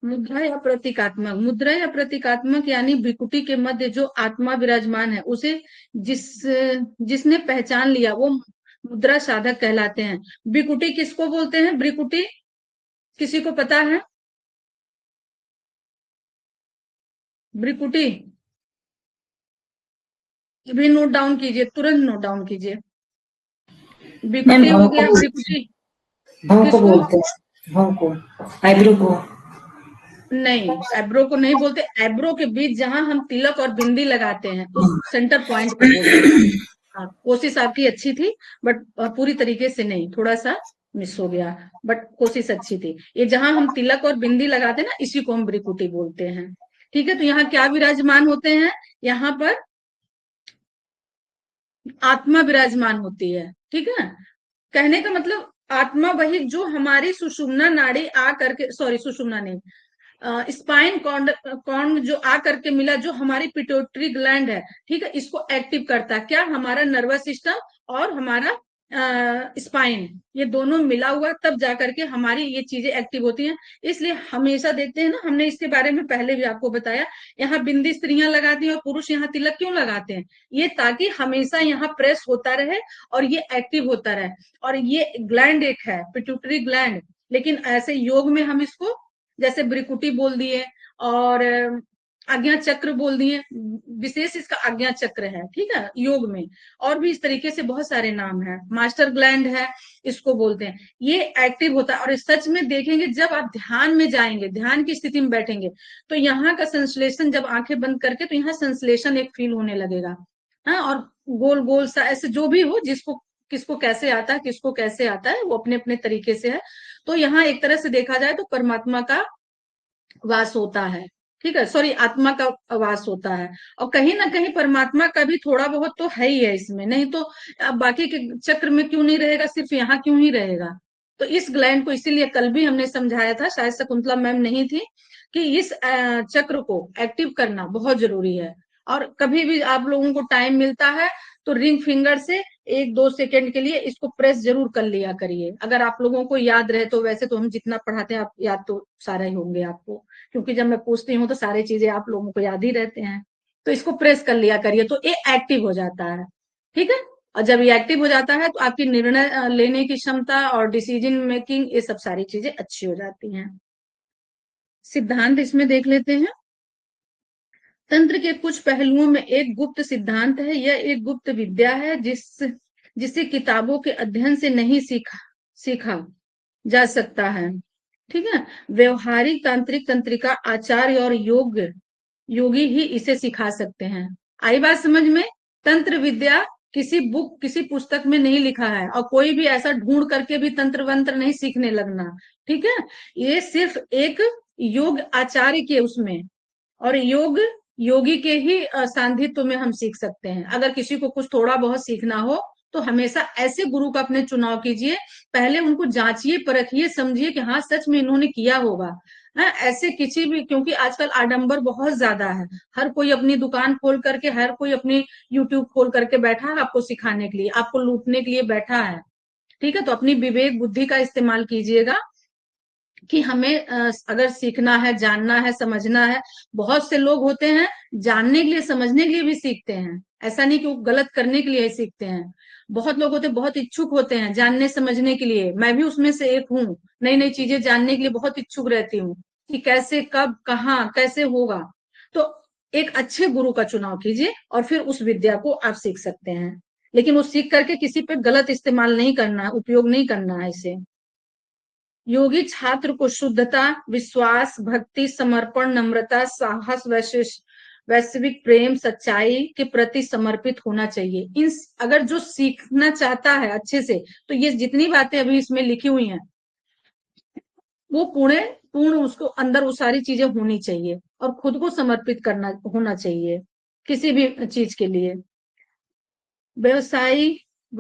मुद्रा या प्रतीकात्मक। मुद्रा या प्रतीकात्मक यानी भ्रिकुटी के मध्य जो आत्मा विराजमान है, उसे जिसने पहचान लिया वो मुद्रा साधक कहलाते हैं। भ्रिकुटी किसको बोलते हैं, भ्रिकुटी किसी को पता है, भ्रिकुटी भी नोट डाउन कीजिए, तुरंत नोट डाउन कीजिए। मैम भ्रिकुटी हो गया, भ्रिकुटी भौं को किसको, बोलते हैं, भौं को, आईब्रो को। नहीं एब्रो को नहीं बोलते, एब्रो के बीच जहां हम तिलक और बिंदी लगाते हैं उस सेंटर पॉइंट को बोलते हैं। हाँ, कोशिश आपकी अच्छी थी, बट पूरी तरीके से नहीं, थोड़ा सा मिस हो गया, बट कोशिश अच्छी थी। ये जहां हम तिलक और बिंदी लगाते हैं ना, इसी को हम भ्रिकुटी बोलते हैं। ठीक है, तो यहाँ क्या विराजमान होते हैं, यहाँ पर आत्मा विराजमान होती है। ठीक है, कहने का मतलब आत्मा वही जो हमारी सुषुम्ना नाड़ी आ करके, सॉरी सुषुम्ना नहीं, स्पाइन कॉर्ड जो आ करके मिला, जो हमारी पिट्यूटरी ग्लैंड है, ठीक है, इसको एक्टिव करता है। क्या? हमारा नर्वस सिस्टम और हमारा स्पाइन, ये दोनों मिला हुआ तब जाकर के हमारी ये चीजें एक्टिव होती हैं। इसलिए हमेशा देखते हैं ना, हमने इसके बारे में पहले भी आपको बताया, यहाँ बिंदी स्त्रियां लगाती हैं और पुरुष यहाँ तिलक क्यों लगाते हैं? ये ताकि हमेशा यहाँ प्रेस होता रहे और ये एक्टिव होता रहे। और ये ग्लैंड एक है पिट्यूटरी ग्लैंड, लेकिन ऐसे योग में हम इसको जैसे ब्रिकुटी बोल दिए और आज्ञा चक्र बोल दिए, विशेष इसका आज्ञा चक्र है, ठीक है, योग में। और भी इस तरीके से बहुत सारे नाम है, मास्टर ग्लैंड है इसको बोलते हैं। ये एक्टिव होता है। और सच में देखेंगे, जब आप ध्यान में जाएंगे, ध्यान की स्थिति में बैठेंगे, तो यहाँ का संश्लेषण, जब आंखें बंद करके, तो यहाँ संश्लेषण एक फील होने लगेगा। हाँ, और गोल गोल सा ऐसे जो भी हो, जिसको किसको कैसे आता है, किसको कैसे आता है, वो अपने अपने तरीके से है। तो यहाँ एक तरह से देखा जाए तो परमात्मा का वास होता है, ठीक है, सॉरी, आत्मा का वास होता है। और कहीं ना कहीं परमात्मा का भी थोड़ा बहुत तो है ही है इसमें, नहीं तो अब बाकी के चक्र में क्यों नहीं रहेगा, सिर्फ यहाँ क्यों ही रहेगा? तो इस ग्लैंड को इसीलिए कल भी हमने समझाया था, शायद शकुंतला मैम नहीं थी, कि इस चक्र को एक्टिव करना बहुत जरूरी है। और कभी भी आप लोगों को टाइम मिलता है तो रिंग फिंगर से 1-2 सेकंड के लिए इसको प्रेस जरूर कर लिया करिए, अगर आप लोगों को याद रहे तो। वैसे तो हम जितना पढ़ाते हैं, आप याद तो सारा ही होंगे आपको, क्योंकि जब मैं पूछती हूँ तो सारी चीजें आप लोगों को याद ही रहते हैं। तो इसको प्रेस कर लिया करिए, तो ये एक्टिव हो जाता है, ठीक है। और जब ये एक्टिव हो जाता है तो आपकी निर्णय लेने की क्षमता और डिसीजन मेकिंग, ये सब सारी चीजें अच्छी हो जाती हैं। सिद्धांत इसमें देख लेते हैं। तंत्र के कुछ पहलुओं में एक गुप्त सिद्धांत है। यह एक गुप्त विद्या है जिसे किताबों के अध्ययन से नहीं सीखा जा सकता है, ठीक है। व्यवहारिक तांत्रिक तंत्रिका आचार्य और योगी ही इसे सिखा सकते हैं। आई बात समझ में? तंत्र विद्या किसी बुक, किसी पुस्तक में नहीं लिखा है, और कोई भी ऐसा ढूंढ करके भी तंत्र वंत्र नहीं सीखने लगना, ठीक है। ये सिर्फ एक योग आचार्य के उसमें और योगी के ही सान्निध्य में हम सीख सकते हैं। अगर किसी को कुछ थोड़ा बहुत सीखना हो तो हमेशा ऐसे गुरु का अपने चुनाव कीजिए। पहले उनको जांचिए, परखिए, समझिए कि हाँ सच में इन्होंने किया होगा। ऐसे किसी भी, क्योंकि आजकल आडंबर बहुत ज्यादा है, हर कोई अपनी दुकान खोल करके, हर कोई अपनी यूट्यूब खोल करके बैठा है आपको सिखाने के लिए, आपको लूटने के लिए बैठा है, ठीक है। तो अपनी विवेक बुद्धि का इस्तेमाल कीजिएगा कि हमें अगर सीखना है, जानना है, समझना है। बहुत से लोग होते हैं जानने के लिए, समझने के लिए भी सीखते हैं, ऐसा नहीं कि वो गलत करने के लिए ही सीखते हैं। बहुत लोग होते हैं, बहुत इच्छुक होते हैं जानने समझने के लिए, मैं भी उसमें से एक हूँ। नई नई चीजें जानने के लिए बहुत इच्छुक रहती हूँ कि कैसे, कब, कहाँ, कैसे होगा। तो एक अच्छे गुरु का चुनाव कीजिए और फिर उस विद्या को आप सीख सकते हैं। लेकिन वो सीख करके किसी पे गलत इस्तेमाल नहीं करना, उपयोग नहीं करना है इसे। योगी छात्र को शुद्धता, विश्वास, भक्ति, समर्पण, नम्रता, साहस, वैश्विक प्रेम, सच्चाई के प्रति समर्पित होना चाहिए। इन अगर जो सीखना चाहता है अच्छे से, तो ये जितनी बातें अभी इसमें लिखी हुई हैं वो पूर्ण उसको अंदर वो सारी चीजें होनी चाहिए, और खुद को समर्पित करना होना चाहिए किसी भी चीज के लिए।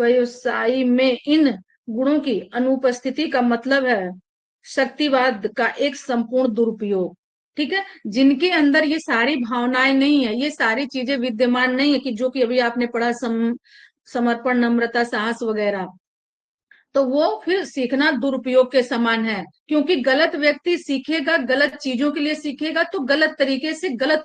व्यवसायी में इन गुणों की अनुपस्थिति का मतलब है शक्तिवाद का एक संपूर्ण दुरुपयोग, ठीक है। जिनके अंदर ये सारी भावनाएं नहीं है, ये सारी चीजें विद्यमान नहीं है, कि जो कि अभी आपने पढ़ा, समर्पण, नम्रता, साहस वगैरह, तो वो फिर सीखना दुरुपयोग के समान है। क्योंकि गलत व्यक्ति सीखेगा, गलत चीजों के लिए सीखेगा, तो गलत तरीके से गलत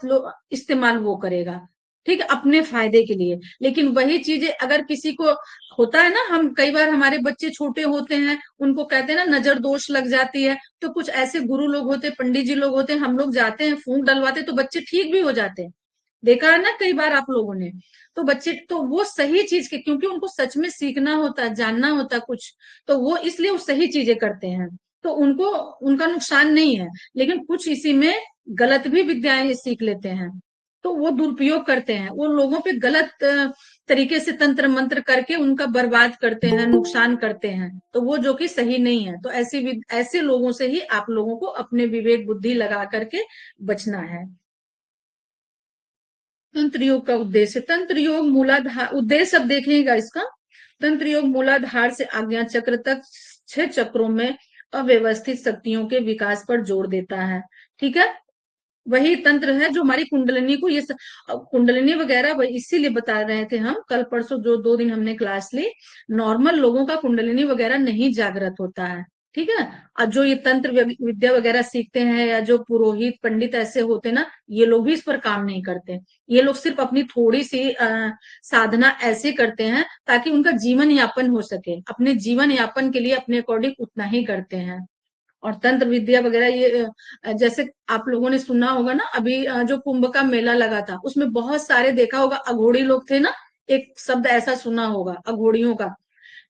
इस्तेमाल वो करेगा, ठीक है, अपने फायदे के लिए। लेकिन वही चीजें अगर किसी को होता है ना, हम कई बार हमारे बच्चे छोटे होते हैं, उनको कहते हैं ना नजर दोष लग जाती है, तो कुछ ऐसे गुरु लोग होते हैं, पंडित जी लोग होते हैं, हम लोग जाते हैं, फूंक डलवाते, तो बच्चे ठीक भी हो जाते हैं। देखा है ना कई बार आप लोगों ने। तो बच्चे तो वो सही चीज के, क्योंकि उनको सच में सीखना होता है, जानना होता है कुछ, तो वो इसलिए वो सही चीजें करते हैं, तो उनको उनका नुकसान नहीं है। लेकिन कुछ इसी में गलत भी विद्याएं सीख लेते हैं, तो वो दुरुपयोग करते हैं, वो लोगों पे गलत तरीके से तंत्र मंत्र करके उनका बर्बाद करते हैं, नुकसान करते हैं, तो वो जो कि सही नहीं है। तो ऐसे लोगों से ही आप लोगों को अपने विवेक बुद्धि लगा करके बचना है। तंत्र योग का उद्देश्य, तंत्र योग मूलाधार, उद्देश्य अब देखिएगा इसका। तंत्र योग मूलाधार से आज्ञा चक्र तक 6 चक्रों में अव्यवस्थित शक्तियों के विकास पर जोर देता है। ठीक है, वही तंत्र है जो हमारी कुंडलिनी को कुंडलिनी वगैरह इसीलिए बता रहे थे हम कल परसों, जो 2 दिन हमने क्लास ली। नॉर्मल लोगों का कुंडलिनी वगैरह नहीं जागृत होता है। ठीक है, और जो ये तंत्र विद्या वगैरह सीखते हैं या जो पुरोहित पंडित ऐसे होते हैं ना, ये लोग भी इस पर काम नहीं करते। ये लोग सिर्फ अपनी थोड़ी सी साधना ऐसे करते हैं ताकि उनका जीवन यापन हो सके। अपने जीवन यापन के लिए अपने अकॉर्डिंग उतना ही करते हैं। और तंत्र विद्या वगैरह ये जैसे आप लोगों ने सुना होगा ना, अभी जो कुंभ का मेला लगा था उसमें बहुत सारे देखा होगा अघोड़ी लोग थे ना, एक शब्द ऐसा सुना होगा अघोड़ियों का।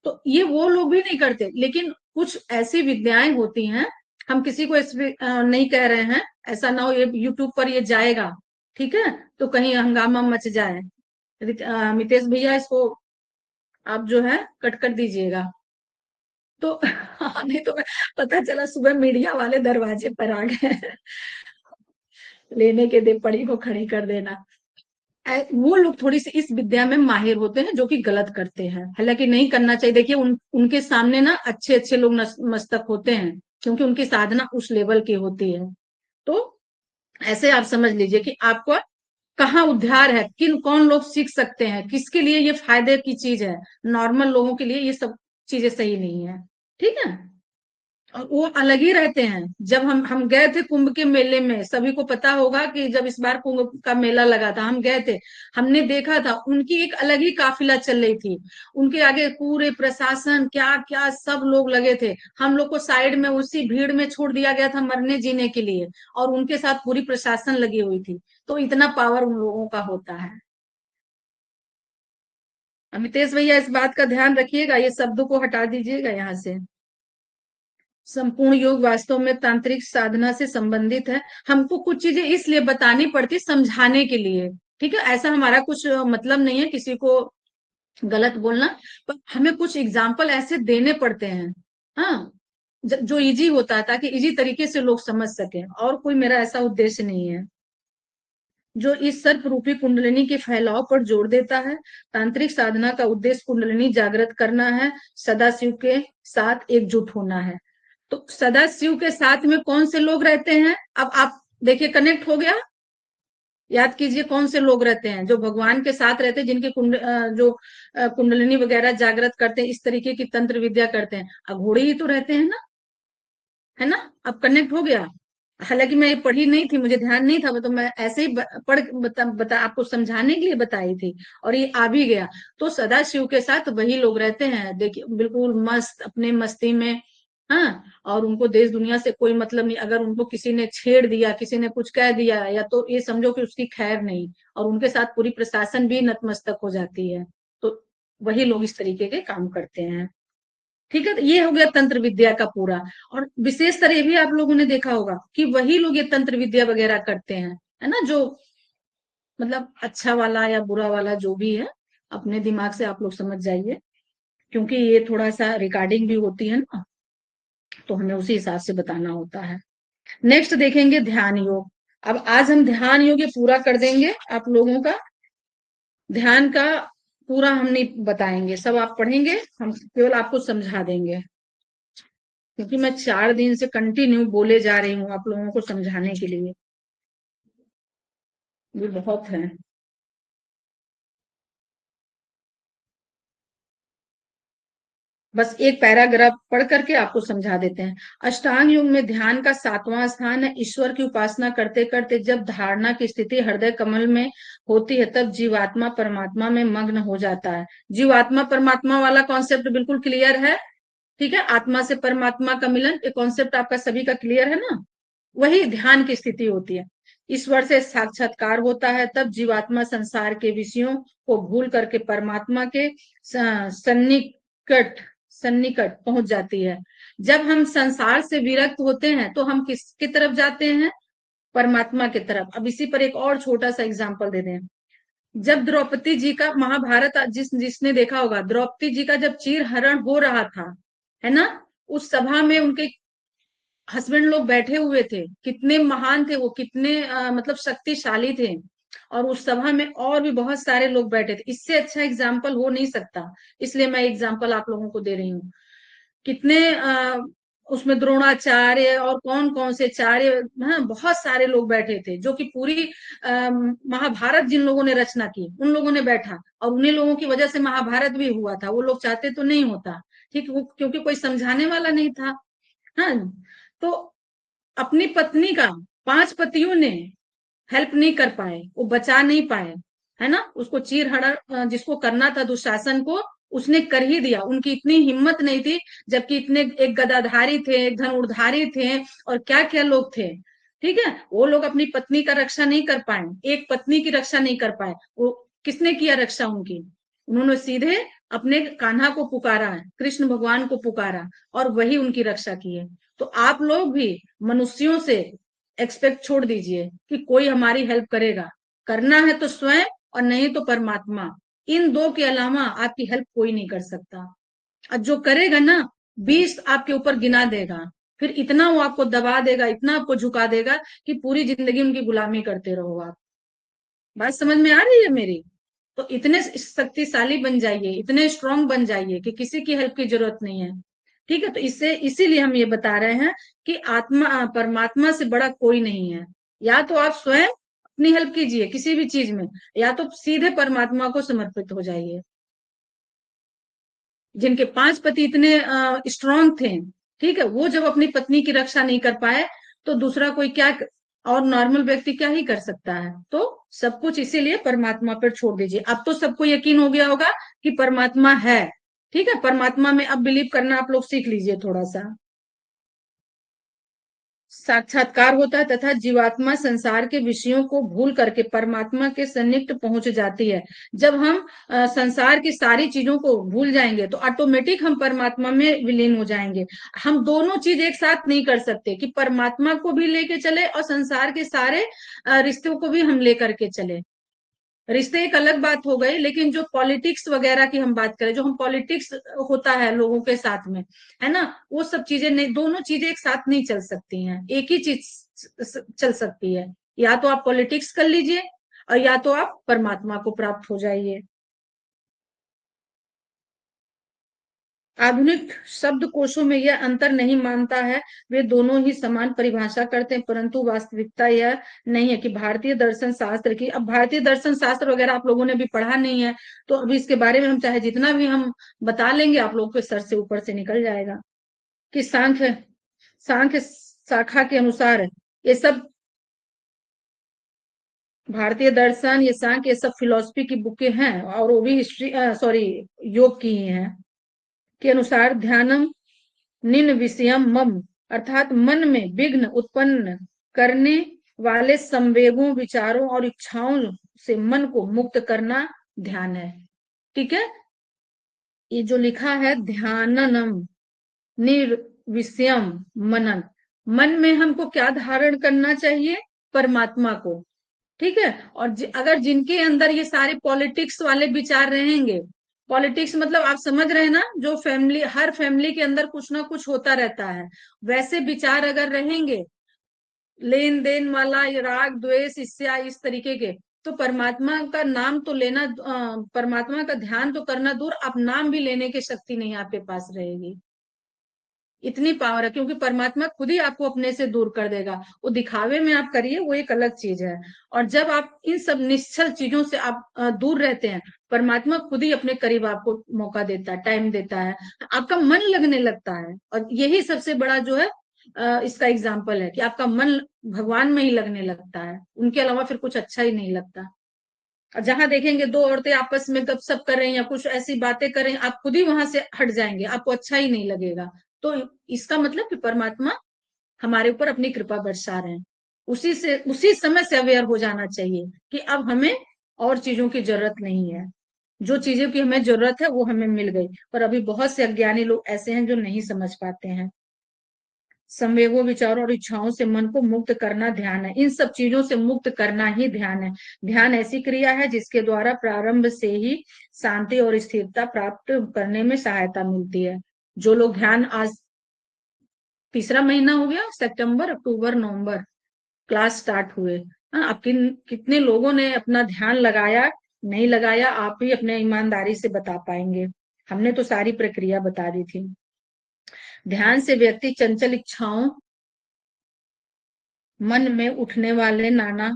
तो ये वो लोग भी नहीं करते, लेकिन कुछ ऐसी विद्याएं होती हैं, हम किसी को नहीं कह रहे हैं, ऐसा ना हो ये यूट्यूब पर ये जाएगा, ठीक है, तो कहीं हंगामा मच जाए। मितेश भैया इसको आप जो है कट कर दीजिएगा। तो नहीं तो पता चला सुबह मीडिया वाले दरवाजे पर आ गए लेने के दे पड़ी को खड़ी कर देना। वो लोग थोड़ी सी इस विद्या में माहिर होते हैं जो कि गलत करते हैं, हालांकि नहीं करना चाहिए। देखिए उनके सामने ना अच्छे अच्छे लोग मस्तक होते हैं, क्योंकि उनकी साधना उस लेवल की होती है। तो ऐसे आप समझ लीजिए कि आपको कहाँ उद्धार है, कौन लोग सीख सकते हैं, किसके लिए ये फायदे की चीज है। नॉर्मल लोगों के लिए ये सब चीजें सही नहीं है। ठीक है, और वो अलग ही रहते हैं। जब हम गए थे कुंभ के मेले में, सभी को पता होगा कि जब इस बार कुंभ का मेला लगा था, हम गए थे, हमने देखा था उनकी एक अलग ही काफिला चल रही थी। उनके आगे पूरे प्रशासन क्या क्या सब लोग लगे थे। हम लोग को साइड में उसी भीड़ में छोड़ दिया गया था मरने जीने के लिए, और उनके साथ पूरी प्रशासन लगी हुई थी। तो इतना पावर उन लोगों का होता है। अमितेश भैया इस बात का ध्यान रखिएगा, ये शब्द को हटा दीजिएगा यहाँ से। संपूर्ण योग वास्तव में तांत्रिक साधना से संबंधित है। हमको कुछ चीजें इसलिए बतानी पड़ती समझाने के लिए। ठीक है, ऐसा हमारा कुछ मतलब नहीं है किसी को गलत बोलना, पर हमें कुछ एग्जाम्पल ऐसे देने पड़ते हैं, हाँ, जो इजी होता है, ताकि इजी तरीके से लोग समझ सकें। और कोई मेरा ऐसा उद्देश्य नहीं है। जो इस सर्प रूपी कुंडलिनी के फैलाव पर जोर देता है। तांत्रिक साधना का उद्देश्य कुंडलिनी जागृत करना है, सदाशिव के साथ एकजुट होना है। तो सदाशिव के साथ में कौन से लोग रहते हैं, अब आप देखिए कनेक्ट हो गया। याद कीजिए कौन से लोग रहते हैं जो भगवान के साथ रहते हैं, जिनके कुंडलिनी वगैरह जागृत करते हैं, इस तरीके की तंत्र विद्या करते हैं। अघोड़े ही तो रहते हैं ना, है ना। अब कनेक्ट हो गया। हालांकि मैं ये पढ़ी नहीं थी, मुझे ध्यान नहीं था, तो मैं ऐसे ही पढ़ बता आपको समझाने के लिए बताई थी, और ये आ भी गया। तो सदाशिव के साथ वही लोग रहते हैं, देखिए बिल्कुल मस्त अपने मस्ती में, हाँ, और उनको देश दुनिया से कोई मतलब नहीं। अगर उनको किसी ने छेड़ दिया, किसी ने कुछ कह दिया, या तो ये समझो कि उसकी खैर नहीं। और उनके साथ पूरी प्रशासन भी नतमस्तक हो जाती है। तो वही लोग इस तरीके के काम करते हैं। ठीक है, तो ये हो गया तंत्र विद्या का पूरा। और विशेष तरह ये भी आप लोगों ने देखा होगा कि वही लोग ये तंत्र विद्या वगैरह करते हैं, है ना, जो मतलब अच्छा वाला या बुरा वाला जो भी है, अपने दिमाग से आप लोग समझ जाइए, क्योंकि ये थोड़ा सा रिकॉर्डिंग भी होती है ना, तो हमें उसी हिसाब से बताना होता है। नेक्स्ट देखेंगे ध्यान योग। अब आज हम ध्यान योग ये पूरा कर देंगे आप लोगों का। ध्यान का पूरा हम नहीं बताएंगे, सब आप पढ़ेंगे, हम केवल आपको समझा देंगे, क्योंकि मैं 4 दिन से कंटिन्यू बोले जा रही हूँ आप लोगों को समझाने के लिए। ये बहुत है। बस एक पैराग्राफ पढ़ करके आपको समझा देते हैं। अष्टांग योग में ध्यान का 7वां स्थान है। ईश्वर की उपासना करते करते जब धारणा की स्थिति हृदय कमल में होती है, तब जीवात्मा परमात्मा में मग्न हो जाता है। जीवात्मा परमात्मा वाला कॉन्सेप्ट बिल्कुल क्लियर है। ठीक है, आत्मा से परमात्मा का मिलन, ये कॉन्सेप्ट आपका सभी का क्लियर है ना। वही ध्यान की स्थिति होती है। ईश्वर से साक्षात्कार होता है, तब जीवात्मा संसार के विषयों को भूल करके परमात्मा के सन्निकट सन्निकट पहुंच जाती है। जब हम संसार से विरक्त होते हैं तो हम किसकी तरफ जाते हैं, परमात्मा की तरफ। अब इसी पर एक और छोटा सा एग्जांपल दे दें। जब द्रौपदी जी का महाभारत, जिसने देखा होगा, द्रौपदी जी का जब चीर हरण हो रहा था, है ना, उस सभा में उनके हस्बैंड लोग बैठे हुए थे। कितने महान थे वो, कितने मतलब शक्तिशाली थे। और उस सभा में और भी बहुत सारे लोग बैठे थे। इससे अच्छा एग्जाम्पल हो नहीं सकता, इसलिए मैं एग्जाम्पल आप लोगों को दे रही हूँ। कितने उसमें द्रोणाचार्य और कौन कौन से चार्य, हाँ, बहुत सारे लोग बैठे थे, जो कि पूरी महाभारत जिन लोगों ने रचना की उन लोगों ने बैठा, और उन्हीं लोगों की वजह से महाभारत भी हुआ था। वो लोग चाहते तो नहीं होता, ठीक, वो क्योंकि कोई समझाने वाला नहीं था। हाँ, तो अपनी पत्नी का 5 पतियों ने हेल्प नहीं कर पाए, वो बचा नहीं पाए, है ना। उसको चीर हरण जिसको करना था दुशासन को, उसने कर ही दिया। उनकी इतनी हिम्मत नहीं थी, जबकि इतने एक गदाधारी थे, एक धनुर्धारी थे, और क्या क्या लोग थे, ठीक है। वो लोग अपनी पत्नी का रक्षा नहीं कर पाए, एक पत्नी की रक्षा नहीं कर पाए। वो किसने किया रक्षा उनकी? उन्होंने सीधे अपने कान्हा को पुकारा, कृष्ण भगवान को पुकारा, और वही उनकी रक्षा की है। तो आप लोग भी मनुष्यों से एक्सपेक्ट छोड़ दीजिए कि कोई हमारी हेल्प करेगा। करना है तो स्वयं, और नहीं तो परमात्मा। इन दो के अलावा आपकी हेल्प कोई नहीं कर सकता। और जो करेगा ना, 20 आपके ऊपर गिना देगा, फिर इतना वो आपको दबा देगा, इतना आपको झुका देगा कि पूरी जिंदगी उनकी गुलामी करते रहो आप। बात समझ में आ रही है मेरी? तो इतने शक्तिशाली बन जाइए, इतने स्ट्रांग बन जाइए कि किसी की हेल्प की जरूरत नहीं है, ठीक है। तो इससे इसीलिए हम ये बता रहे हैं कि आत्मा परमात्मा से बड़ा कोई नहीं है। या तो आप स्वयं अपनी हेल्प कीजिए किसी भी चीज में, या तो सीधे परमात्मा को समर्पित हो जाइए। जिनके 5 पति इतने स्ट्रांग थे, ठीक है, वो जब अपनी पत्नी की रक्षा नहीं कर पाए, तो दूसरा कोई क्या, और नॉर्मल व्यक्ति क्या ही कर सकता है। तो सब कुछ इसीलिए परमात्मा पर छोड़ दीजिए। अब तो सबको यकीन हो गया होगा कि परमात्मा है, ठीक है। परमात्मा में अब बिलीव करना आप लोग सीख लीजिए थोड़ा सा। साक्षात्कार होता है तथा जीवात्मा संसार के विषयों को भूल करके परमात्मा के सन्निकट पहुंच जाती है। जब हम संसार की सारी चीजों को भूल जाएंगे तो ऑटोमेटिक हम परमात्मा में विलीन हो जाएंगे। हम दोनों चीज एक साथ नहीं कर सकते कि परमात्मा को भी लेके चले और संसार के सारे रिश्तों को भी हम लेकर के चले। रिश्ते एक अलग बात हो गई, लेकिन जो पॉलिटिक्स वगैरह की हम बात करें, जो हम पॉलिटिक्स होता है लोगों के साथ में, है ना, वो सब चीजें नहीं, दोनों चीजें एक साथ नहीं चल सकती हैं। एक ही चीज चल सकती है, या तो आप पॉलिटिक्स कर लीजिए और या तो आप परमात्मा को प्राप्त हो जाइए। आधुनिक शब्दकोशों में यह अंतर नहीं मानता है, वे दोनों ही समान परिभाषा करते हैं, परंतु वास्तविकता यह नहीं है कि भारतीय दर्शन शास्त्र की, अब भारतीय दर्शन शास्त्र वगैरह आप लोगों ने भी पढ़ा नहीं है, तो अभी इसके बारे में हम चाहे जितना भी हम बता लेंगे, आप लोगों के सर से ऊपर से निकल जाएगा। कि सांख्य सांख्य शाखा के अनुसार ये सब भारतीय दर्शन, ये सांख्य, ये सब फिलोसफी की बुकें हैं, और वो भी हिस्ट्री, सॉरी, योग की ही हैं। के अनुसार ध्यानम निन विषयम मम, अर्थात मन में विघ्न उत्पन्न करने वाले संवेगों, विचारों और इच्छाओं से मन को मुक्त करना ध्यान है, ठीक है। ये जो लिखा है ध्याननम निर्विषयम मनन, मन में हमको क्या धारण करना चाहिए? परमात्मा को, ठीक है। और अगर जिनके अंदर ये सारे पॉलिटिक्स वाले विचार रहेंगे, पॉलिटिक्स मतलब आप समझ रहे हैं ना, जो फैमिली, हर फैमिली के अंदर कुछ ना कुछ होता रहता है, वैसे विचार अगर रहेंगे, लेन देन वाला, ये राग द्वेष, ईर्ष्या, इस तरीके के, तो परमात्मा का नाम तो लेना, परमात्मा का ध्यान तो करना दूर, आप नाम भी लेने की शक्ति नहीं आपके पास रहेगी। इतनी पावर है, क्योंकि परमात्मा खुद ही आपको अपने से दूर कर देगा। वो दिखावे में आप करिए, वो एक अलग चीज है। और जब आप इन सब निश्चल चीजों से आप दूर रहते हैं, परमात्मा खुद ही अपने करीब आपको मौका देता है, टाइम देता है, आपका मन लगने लगता है। और यही सबसे बड़ा जो है इसका एग्जाम्पल है कि आपका मन भगवान में ही लगने लगता है, उनके अलावा फिर कुछ अच्छा ही नहीं लगता। और जहां देखेंगे दो औरतें आपस में गपशप कर रही हैं या कुछ ऐसी बातें कर रही हैं, आप खुद ही वहां से हट जाएंगे, आपको अच्छा ही नहीं लगेगा। तो इसका मतलब कि परमात्मा हमारे ऊपर अपनी कृपा बरसा रहे हैं। उसी समय से अवेयर हो जाना चाहिए कि अब हमें और चीजों की जरूरत नहीं है, जो चीजों की हमें जरूरत है वो हमें मिल गई। पर अभी बहुत से अज्ञानी लोग ऐसे हैं जो नहीं समझ पाते हैं। संवेगों, विचारों और इच्छाओं से मन को मुक्त करना ध्यान है, इन सब चीजों से मुक्त करना ही ध्यान है। ध्यान ऐसी क्रिया है जिसके द्वारा प्रारंभ से ही शांति और स्थिरता प्राप्त करने में सहायता मिलती है। जो लोग ध्यान, आज तीसरा महीना हो गया, सितंबर, अक्टूबर, नवंबर क्लास स्टार्ट हुए, हाँ, आप कितने लोगों ने अपना ध्यान लगाया, नहीं लगाया, आप ही अपने ईमानदारी से बता पाएंगे। हमने तो सारी प्रक्रिया बता दी थी। ध्यान से व्यक्ति चंचल इच्छाओं, मन में उठने वाले नाना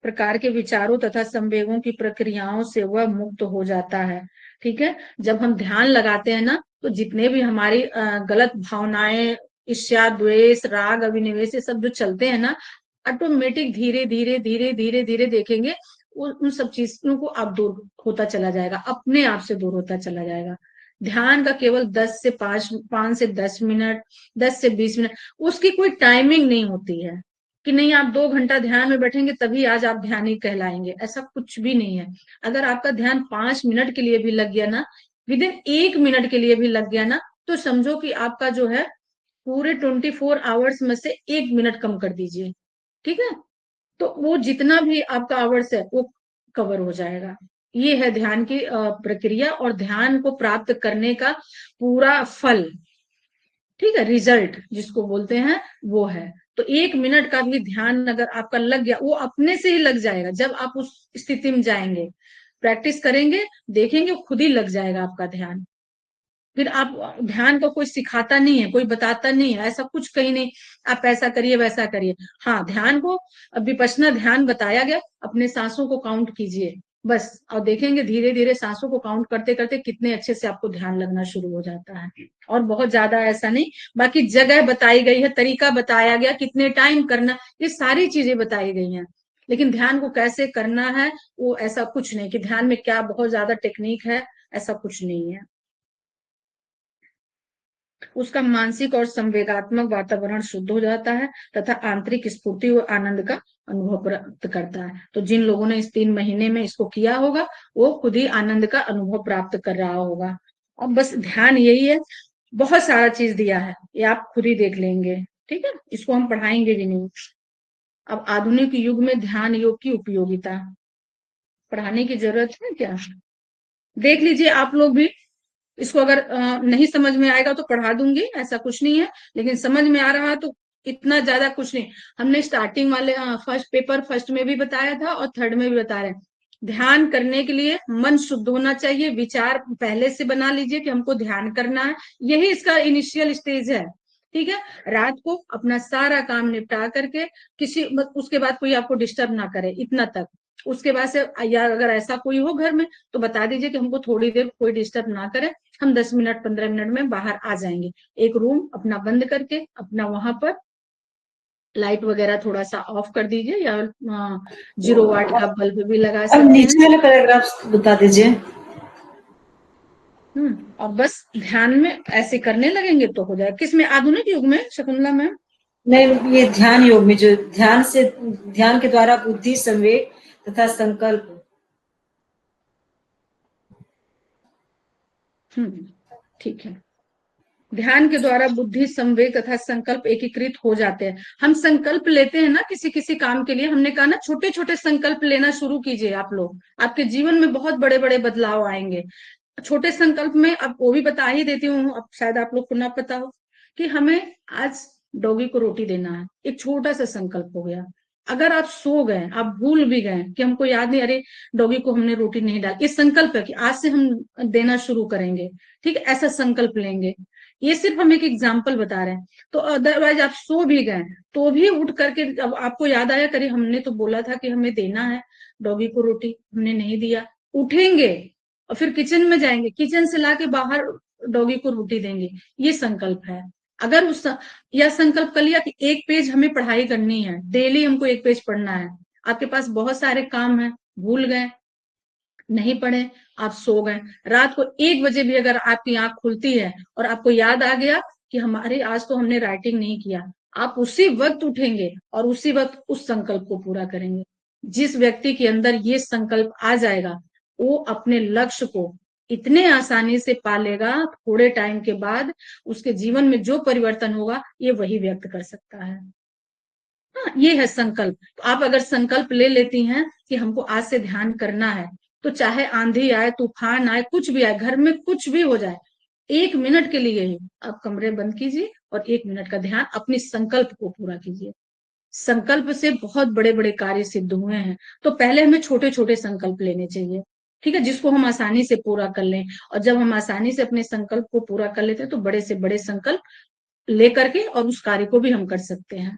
प्रकार के विचारों तथा संवेगों की प्रक्रियाओं से वह मुक्त हो जाता है। ठीक है, जब हम ध्यान लगाते हैं ना, तो जितने भी हमारी गलत भावनाएं, ईर्ष्या, द्वेष, राग, अभिनिवेश, ये सब जो चलते हैं ना, ऑटोमेटिक धीरे धीरे धीरे धीरे धीरे देखेंगे उन सब चीजों को आप दूर होता चला जाएगा, अपने आप से दूर होता चला जाएगा। ध्यान का केवल 10 से 5 से 10 मिनट, 10 से 20 मिनट, उसकी कोई टाइमिंग नहीं होती है कि नहीं आप 2 घंटा ध्यान में बैठेंगे तभी आज आप ध्यानी कहलाएंगे, ऐसा कुछ भी नहीं है। अगर आपका ध्यान 5 मिनट के लिए भी लग गया ना, विद इन 1 मिनट के लिए भी लग गया ना, तो समझो कि आपका जो है पूरे 24 आवर्स में से 1 मिनट कम कर दीजिए। ठीक है, तो वो जितना भी आपका आवर्स है वो कवर हो जाएगा। ये है ध्यान की प्रक्रिया और ध्यान को प्राप्त करने का पूरा फल। ठीक है, रिजल्ट जिसको बोलते हैं वो है। तो 1 मिनट का भी ध्यान अगर आपका लग गया, वो अपने से ही लग जाएगा। जब आप उस स्थिति में जाएंगे, प्रैक्टिस करेंगे, देखेंगे, खुद ही लग जाएगा आपका ध्यान। फिर आप ध्यान को कोई सिखाता नहीं है, कोई बताता नहीं है, ऐसा कुछ कहीं नहीं आप ऐसा करिए वैसा करिए। हाँ, ध्यान को विपश्यना ध्यान बताया गया, अपने सांसों को काउंट कीजिए बस, और देखेंगे धीरे धीरे सांसों को काउंट करते करते कितने अच्छे से आपको ध्यान लगना शुरू हो जाता है। और बहुत ज्यादा ऐसा नहीं, बाकी जगह बताई गई है, तरीका बताया गया, कितने टाइम करना, ये सारी चीजें बताई गई हैं। लेकिन ध्यान को कैसे करना है वो ऐसा कुछ नहीं कि ध्यान में क्या बहुत ज्यादा टेक्निक है, ऐसा कुछ नहीं है। उसका मानसिक और संवेगात्मक वातावरण शुद्ध हो जाता है तथा आंतरिक स्फूर्ति और आनंद का अनुभव प्राप्त करता है। तो जिन लोगों ने इस 3 महीने में इसको किया होगा वो खुद ही आनंद का अनुभव प्राप्त कर रहा होगा। अब बस ध्यान यही है, बहुत सारा चीज दिया है, ये आप खुद ही देख लेंगे। ठीक है, इसको हम पढ़ाएंगे भी नहीं। अब आधुनिक युग में ध्यान योग की उपयोगिता पढ़ाने की जरूरत है क्या? देख लीजिए आप लोग भी। इसको अगर नहीं समझ में आएगा तो पढ़ा दूंगी, ऐसा कुछ नहीं है, लेकिन समझ में आ रहा तो इतना ज्यादा कुछ नहीं। हमने स्टार्टिंग वाले फर्स्ट में भी बताया था और थर्ड में भी बता रहे हैं। ध्यान करने के लिए मन शुद्ध होना चाहिए, विचार पहले से बना लीजिए कि हमको ध्यान करना है, यही इसका इनिशियल स्टेज है। ठीक है, रात को अपना सारा काम निपटा करके किसी उसके बाद कोई आपको डिस्टर्ब ना करे, इतना तक। उसके बाद से या अगर ऐसा कोई हो घर में तो बता दीजिए कि हमको थोड़ी देर कोई डिस्टर्ब ना करे, हम 10 मिनट 15 मिनट में बाहर आ जाएंगे। एक रूम अपना बंद करके अपना वहां पर लाइट वगैरह थोड़ा सा ऑफ कर दीजिए, या 0 वाट का बल्ब भी लगा अब सकते हैं। नीचे वाले पैराग्राफ बता दीजिए। और बस ध्यान में ऐसे करने लगेंगे तो हो जाएगा। किसमें? आधुनिक युग में शकुंतला मैम? नहीं, ये ध्यान योग में जो ध्यान के द्वारा बुद्धि, संवेग तथा संकल्प। ठीक है, ध्यान के द्वारा बुद्धि, संवेग तथा संकल्प एकीकृत हो जाते हैं। हम संकल्प लेते हैं ना किसी किसी काम के लिए, हमने कहा ना छोटे छोटे संकल्प लेना शुरू कीजिए आप लोग, आपके जीवन में बहुत बड़े बड़े बदलाव आएंगे। छोटे संकल्प में अब वो भी बता ही देती हूँ, अब शायद आप लोग को ना पता हो कि हमें आज डॉगी को रोटी देना है, एक छोटा सा संकल्प हो गया। अगर आप सो गए, आप भूल भी गए कि हमको याद नहीं, अरे डॉगी को हमने रोटी नहीं डाली, ये संकल्प है कि आज से हम देना शुरू करेंगे। ठीक है, ऐसा संकल्प लेंगे। ये सिर्फ हम एक एग्जाम्पल बता रहे हैं। तो अदरवाइज आप सो भी गए तो भी उठ करके अब आपको याद आया, करिए हमने तो बोला था कि हमें देना है डॉगी को रोटी, हमने नहीं दिया, उठेंगे और फिर किचन में जाएंगे, किचन से लाके बाहर डॉगी को रोटी देंगे, ये संकल्प है। अगर यह संकल्प कर लिया कि 1 पेज हमें पढ़ाई करनी है, डेली हमको 1 पेज पढ़ना है, आपके पास बहुत सारे काम है, भूल गए, नहीं पढ़े, आप सो गए, रात को 1 बजे भी अगर आपकी आंख खुलती है और आपको याद आ गया कि हमारे आज तो हमने राइटिंग नहीं किया, आप उसी वक्त उठेंगे और उसी वक्त उस संकल्प को पूरा करेंगे। जिस व्यक्ति के अंदर ये संकल्प आ जाएगा वो अपने लक्ष्य को इतने आसानी से पा लेगा, थोड़े टाइम के बाद उसके जीवन में जो परिवर्तन होगा ये वही व्यक्त कर सकता है। हाँ, ये है संकल्प। तो आप अगर संकल्प ले लेती हैं कि हमको आज से ध्यान करना है, तो चाहे आंधी आए, तूफान आए, कुछ भी आए, घर में कुछ भी हो जाए, 1 मिनट के लिए ही आप कमरे बंद कीजिए और 1 मिनट का ध्यान अपने संकल्प को पूरा कीजिए। संकल्प से बहुत बड़े बड़े कार्य सिद्ध हुए हैं। तो पहले हमें छोटे छोटे संकल्प लेने चाहिए, ठीक है, जिसको हम आसानी से पूरा कर लें। और जब हम आसानी से अपने संकल्प को पूरा कर लेते हैं तो बड़े से बड़े संकल्प लेकर के और उस कार्य को भी हम कर सकते हैं।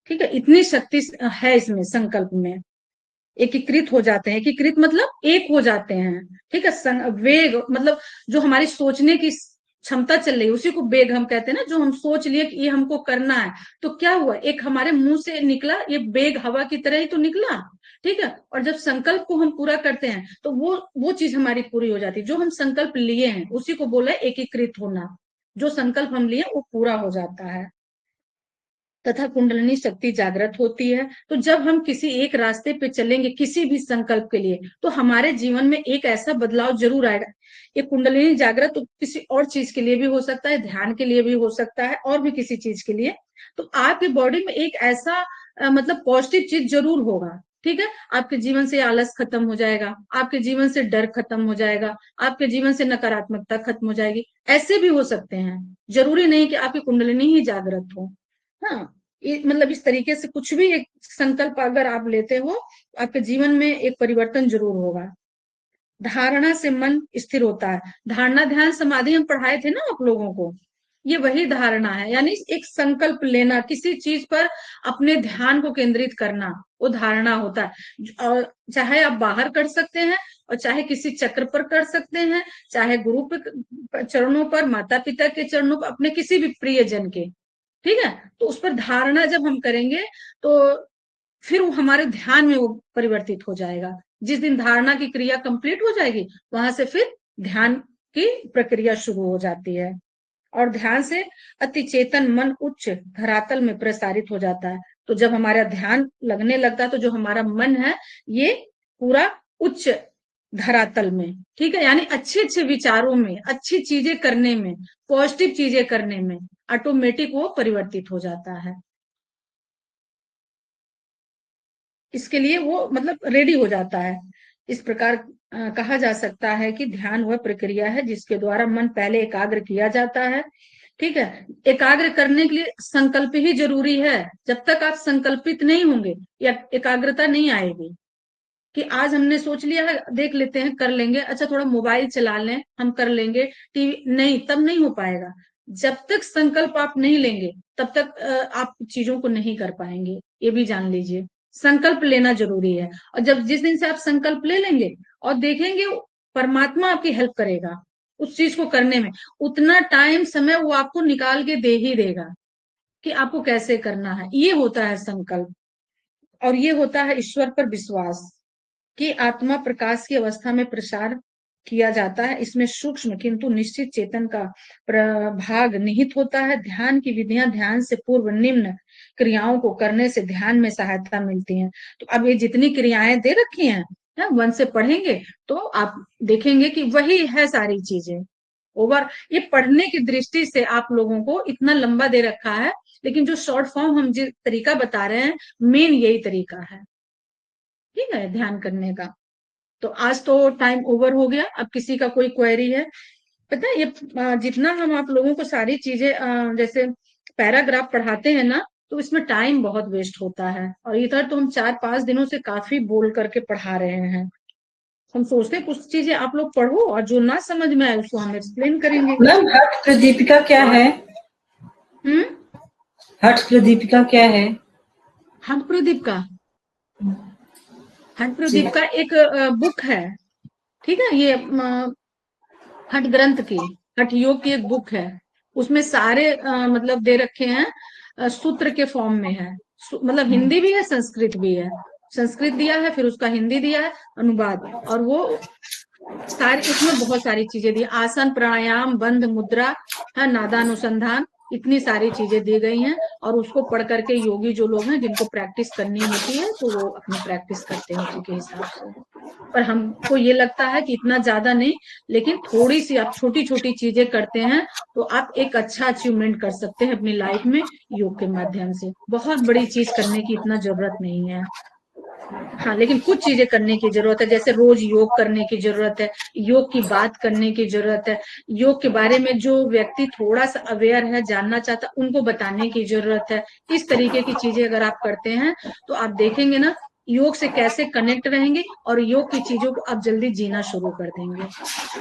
ठीक है, इतनी शक्ति है इसमें, संकल्प में। एकीकृत हो जाते हैं, एकीकृत मतलब एक हो जाते हैं। ठीक है, वेग मतलब जो हमारी सोचने की क्षमता चल रही है उसी को वेग हम कहते हैं ना। जो हम सोच लिए कि ये हमको करना है, तो क्या हुआ, एक हमारे मुंह से निकला ये वेग, हवा की तरह ही तो निकला। ठीक है, और जब संकल्प को हम पूरा करते हैं तो वो चीज हमारी पूरी हो जाती है। जो हम संकल्प लिए हैं उसी को बोला है एकीकृत होना। जो संकल्प हम लिए वो पूरा हो जाता है तथा कुंडलिनी शक्ति जागृत होती है। तो जब हम किसी एक रास्ते पे चलेंगे किसी भी संकल्प के लिए, तो हमारे जीवन में एक ऐसा बदलाव जरूर आएगा। ये कुंडलिनी जागृत तो किसी और चीज के लिए भी हो सकता है, ध्यान के लिए भी हो सकता है, और भी किसी चीज के लिए। तो आपके बॉडी में एक ऐसा मतलब पॉजिटिव चीज जरूर होगा। ठीक है, आपके जीवन से आलस खत्म हो जाएगा, आपके जीवन से डर खत्म हो जाएगा, आपके जीवन से नकारात्मकता खत्म हो जाएगी। ऐसे भी हो सकते हैं, जरूरी नहीं कि आपकी कुंडलिनी ही जागृत हो। हाँ, ये मतलब इस तरीके से कुछ भी एक संकल्प अगर आप लेते हो, आपके जीवन में एक परिवर्तन जरूर होगा। धारणा से मन स्थिर होता है। धारणा ध्यान समाधि हम पढ़ाए थे ना आप लोगों को, ये वही धारणा है, यानी एक संकल्प लेना, किसी चीज पर अपने ध्यान को केंद्रित करना, वो धारणा होता है। और चाहे आप बाहर कर सकते हैं और चाहे किसी चक्र पर कर सकते हैं, चाहे गुरु के चरणों पर, माता पिता के चरणों पर, अपने किसी भी प्रियजन के। ठीक है, तो उस पर धारणा जब हम करेंगे तो फिर वो हमारे ध्यान में वो परिवर्तित हो जाएगा। जिस दिन धारणा की क्रिया कंप्लीट हो जाएगी वहां से फिर ध्यान की प्रक्रिया शुरू हो जाती है। और ध्यान से अति चेतन मन उच्च धरातल में प्रसारित हो जाता है। तो जब हमारा ध्यान लगने लगता है तो जो हमारा मन है ये पूरा उच्च धरातल में, ठीक है, यानी अच्छे अच्छे विचारों में, अच्छी चीजें करने में, पॉजिटिव चीजें करने में ऑटोमेटिक वो परिवर्तित हो जाता है। इसके लिए वो मतलब रेडी हो जाता है। इस प्रकार कहा जा सकता है कि ध्यान वह प्रक्रिया है जिसके द्वारा मन पहले एकाग्र किया जाता है। ठीक है, एकाग्र करने के लिए संकल्प ही जरूरी है। जब तक आप संकल्पित नहीं होंगे या एकाग्रता नहीं आएगी। कि आज हमने सोच लिया है देख लेते हैं, कर लेंगे, अच्छा थोड़ा मोबाइल चला लें, हम कर लेंगे, टीवी नहीं, तब नहीं हो पाएगा। जब तक संकल्प आप नहीं लेंगे तब तक आप चीजों को नहीं कर पाएंगे, ये भी जान लीजिए। संकल्प लेना जरूरी है। और जब जिस दिन से आप संकल्प ले लेंगे और देखेंगे परमात्मा आपकी हेल्प करेगा उस चीज को करने में, उतना टाइम समय वो आपको निकाल के दे ही देगा कि आपको कैसे करना है। ये होता है संकल्प। और ये होता है ईश्वर पर विश्वास कि आत्मा प्रकाश की अवस्था में प्रसार किया जाता है। इसमें सूक्ष्म किंतु निश्चित चेतन का प्रभाग निहित होता है। ध्यान की विधियां ध्यान से पूर्व निम्न क्रियाओं को करने से ध्यान में सहायता मिलती है। तो अब ये जितनी क्रियाएं दे रखी हैं वन से पढ़ेंगे तो आप देखेंगे कि वही है सारी चीजें। ओवर ये पढ़ने की दृष्टि से आप लोगों को इतना लंबा दे रखा है, लेकिन जो शॉर्ट फॉर्म हम जिस तरीका बता रहे हैं मेन यही तरीका है। ठीक है, ध्यान करने का। तो आज तो टाइम ओवर हो गया। अब किसी का कोई क्वेरी है? पता है ये जितना हम आप लोगों को सारी चीजें जैसे पैराग्राफ पढ़ाते हैं ना, तो इसमें टाइम बहुत वेस्ट होता है। और इधर तो हम 4-5 दिनों से काफी बोल करके पढ़ा रहे हैं। हम सोचते हैं कुछ चीजें आप लोग पढ़ो और जो ना समझ में आए उसको हम एक्सप्लेन करेंगे। मैम हठ प्रदीपिका क्या है? हठ प्रदीपिका क्या है? हठ प्रदीप का, हठ प्रदीप का एक बुक है। ठीक है, ये हठ ग्रंथ की, हठ योग की एक बुक है। उसमें सारे मतलब दे रखे हैं, सूत्र के फॉर्म में है। मतलब हिंदी भी है संस्कृत भी है। संस्कृत दिया है, फिर उसका हिंदी दिया है अनुवाद, और वो सारी उसमें बहुत सारी चीजें दी, आसन प्राणायाम बंध मुद्रा है, नादानुसंधान, इतनी सारी चीजें दी गई हैं। और उसको पढ़ करके योगी जो लोग हैं जिनको प्रैक्टिस करनी होती है तो वो अपनी प्रैक्टिस करते हैं उसी के हिसाब से। पर हमको ये लगता है कि इतना ज्यादा नहीं, लेकिन थोड़ी सी आप छोटी छोटी चीजें करते हैं तो आप एक अच्छा अचीवमेंट कर सकते हैं अपनी लाइफ में योग के माध्यम से। बहुत बड़ी चीज करने की इतना जरूरत नहीं है। हाँ, लेकिन कुछ चीजें करने की जरूरत है, जैसे रोज योग करने की जरूरत है, योग की बात करने की जरूरत है, योग के बारे में जो व्यक्ति थोड़ा सा अवेयर है, जानना चाहता, उनको बताने की जरूरत है। इस तरीके की चीजें अगर आप करते हैं तो आप देखेंगे ना योग से कैसे कनेक्ट रहेंगे और योग की चीजों को आप जल्दी जीना शुरू कर देंगे।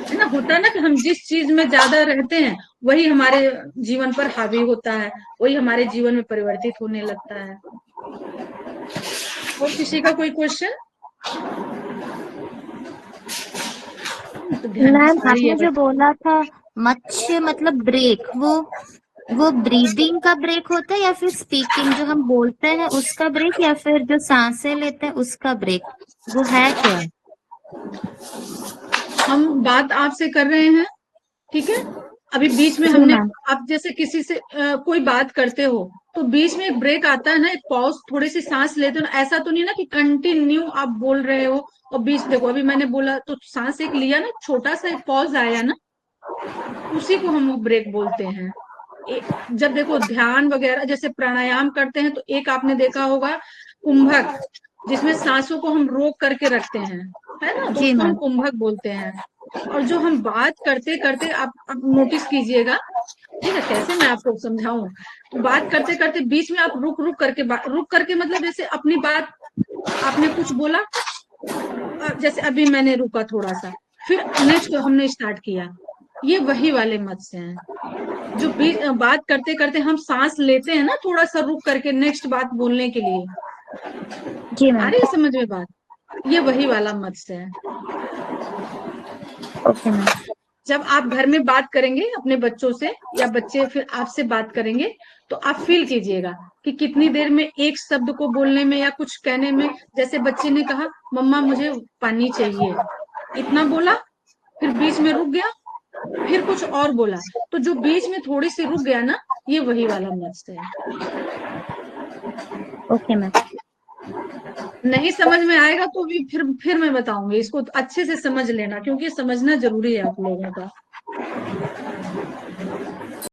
है ना, होता है ना कि हम जिस चीज में ज्यादा रहते हैं वही हमारे जीवन पर हावी होता है, वही हमारे जीवन में परिवर्तित होने लगता है। और किसी का कोई क्वेश्चन? तो ध्यान की मैम सारी है आपने जो बोला था मत्स्य मतलब ब्रेक, वो ब्रीदिंग का ब्रेक होता है या फिर स्पीकिंग जो हम बोलते हैं उसका ब्रेक, या फिर जो सांसें लेते हैं उसका ब्रेक, वो है क्या? हम बात आपसे कर रहे हैं, ठीक है। अभी बीच में जी हमने, मैम। आप जैसे किसी से कोई बात करते हो तो बीच में एक ब्रेक आता है ना, एक पॉज, थोड़ी सी सांस लेते हो ना, ऐसा तो नहीं ना कि कंटिन्यू आप बोल रहे हो और बीच, देखो अभी मैंने बोला तो सांस एक लिया ना, छोटा सा एक पॉज आया ना, उसी को हम लोग ब्रेक बोलते हैं। जब देखो ध्यान वगैरह जैसे प्राणायाम करते हैं तो एक आपने देखा होगा कुंभक, जिसमें सांसों को हम रोक करके रखते हैं, है ना, तो जी उसको हम मैम। कुंभक बोलते हैं। और जो हम बात करते करते, आप नोटिस कीजिएगा, ठीक है, कैसे मैं आपको समझाऊं, तो बात करते करते बीच में आप रुक रुक करके रुक करके मतलब जैसे अपनी बात आपने कुछ बोला, जैसे अभी मैंने रुका थोड़ा सा, फिर नेक्स्ट हमने स्टार्ट किया, ये वही वाले मत से हैं। जो बात करते करते हम सांस लेते हैं ना, थोड़ा सा रुक करके नेक्स्ट बात बोलने के लिए, जी आ मैम। रही है समझ में बात, ये वही वाला मत से है। Okay ma'am. जब आप घर में बात करेंगे अपने बच्चों से, या बच्चे फिर आपसे बात करेंगे, तो आप फील कीजिएगा कि कितनी देर में एक शब्द को बोलने में या कुछ कहने में, जैसे बच्चे ने कहा मम्मा मुझे पानी चाहिए, इतना बोला, फिर बीच में रुक गया, फिर कुछ और बोला, तो जो बीच में थोड़ी सी रुक गया ना, ये वही वाला मस्त है। Okay ma'am. नहीं समझ में आएगा तो भी फिर मैं बताऊंगी, इसको अच्छे से समझ लेना, क्योंकि समझना जरूरी है आप लोगों का।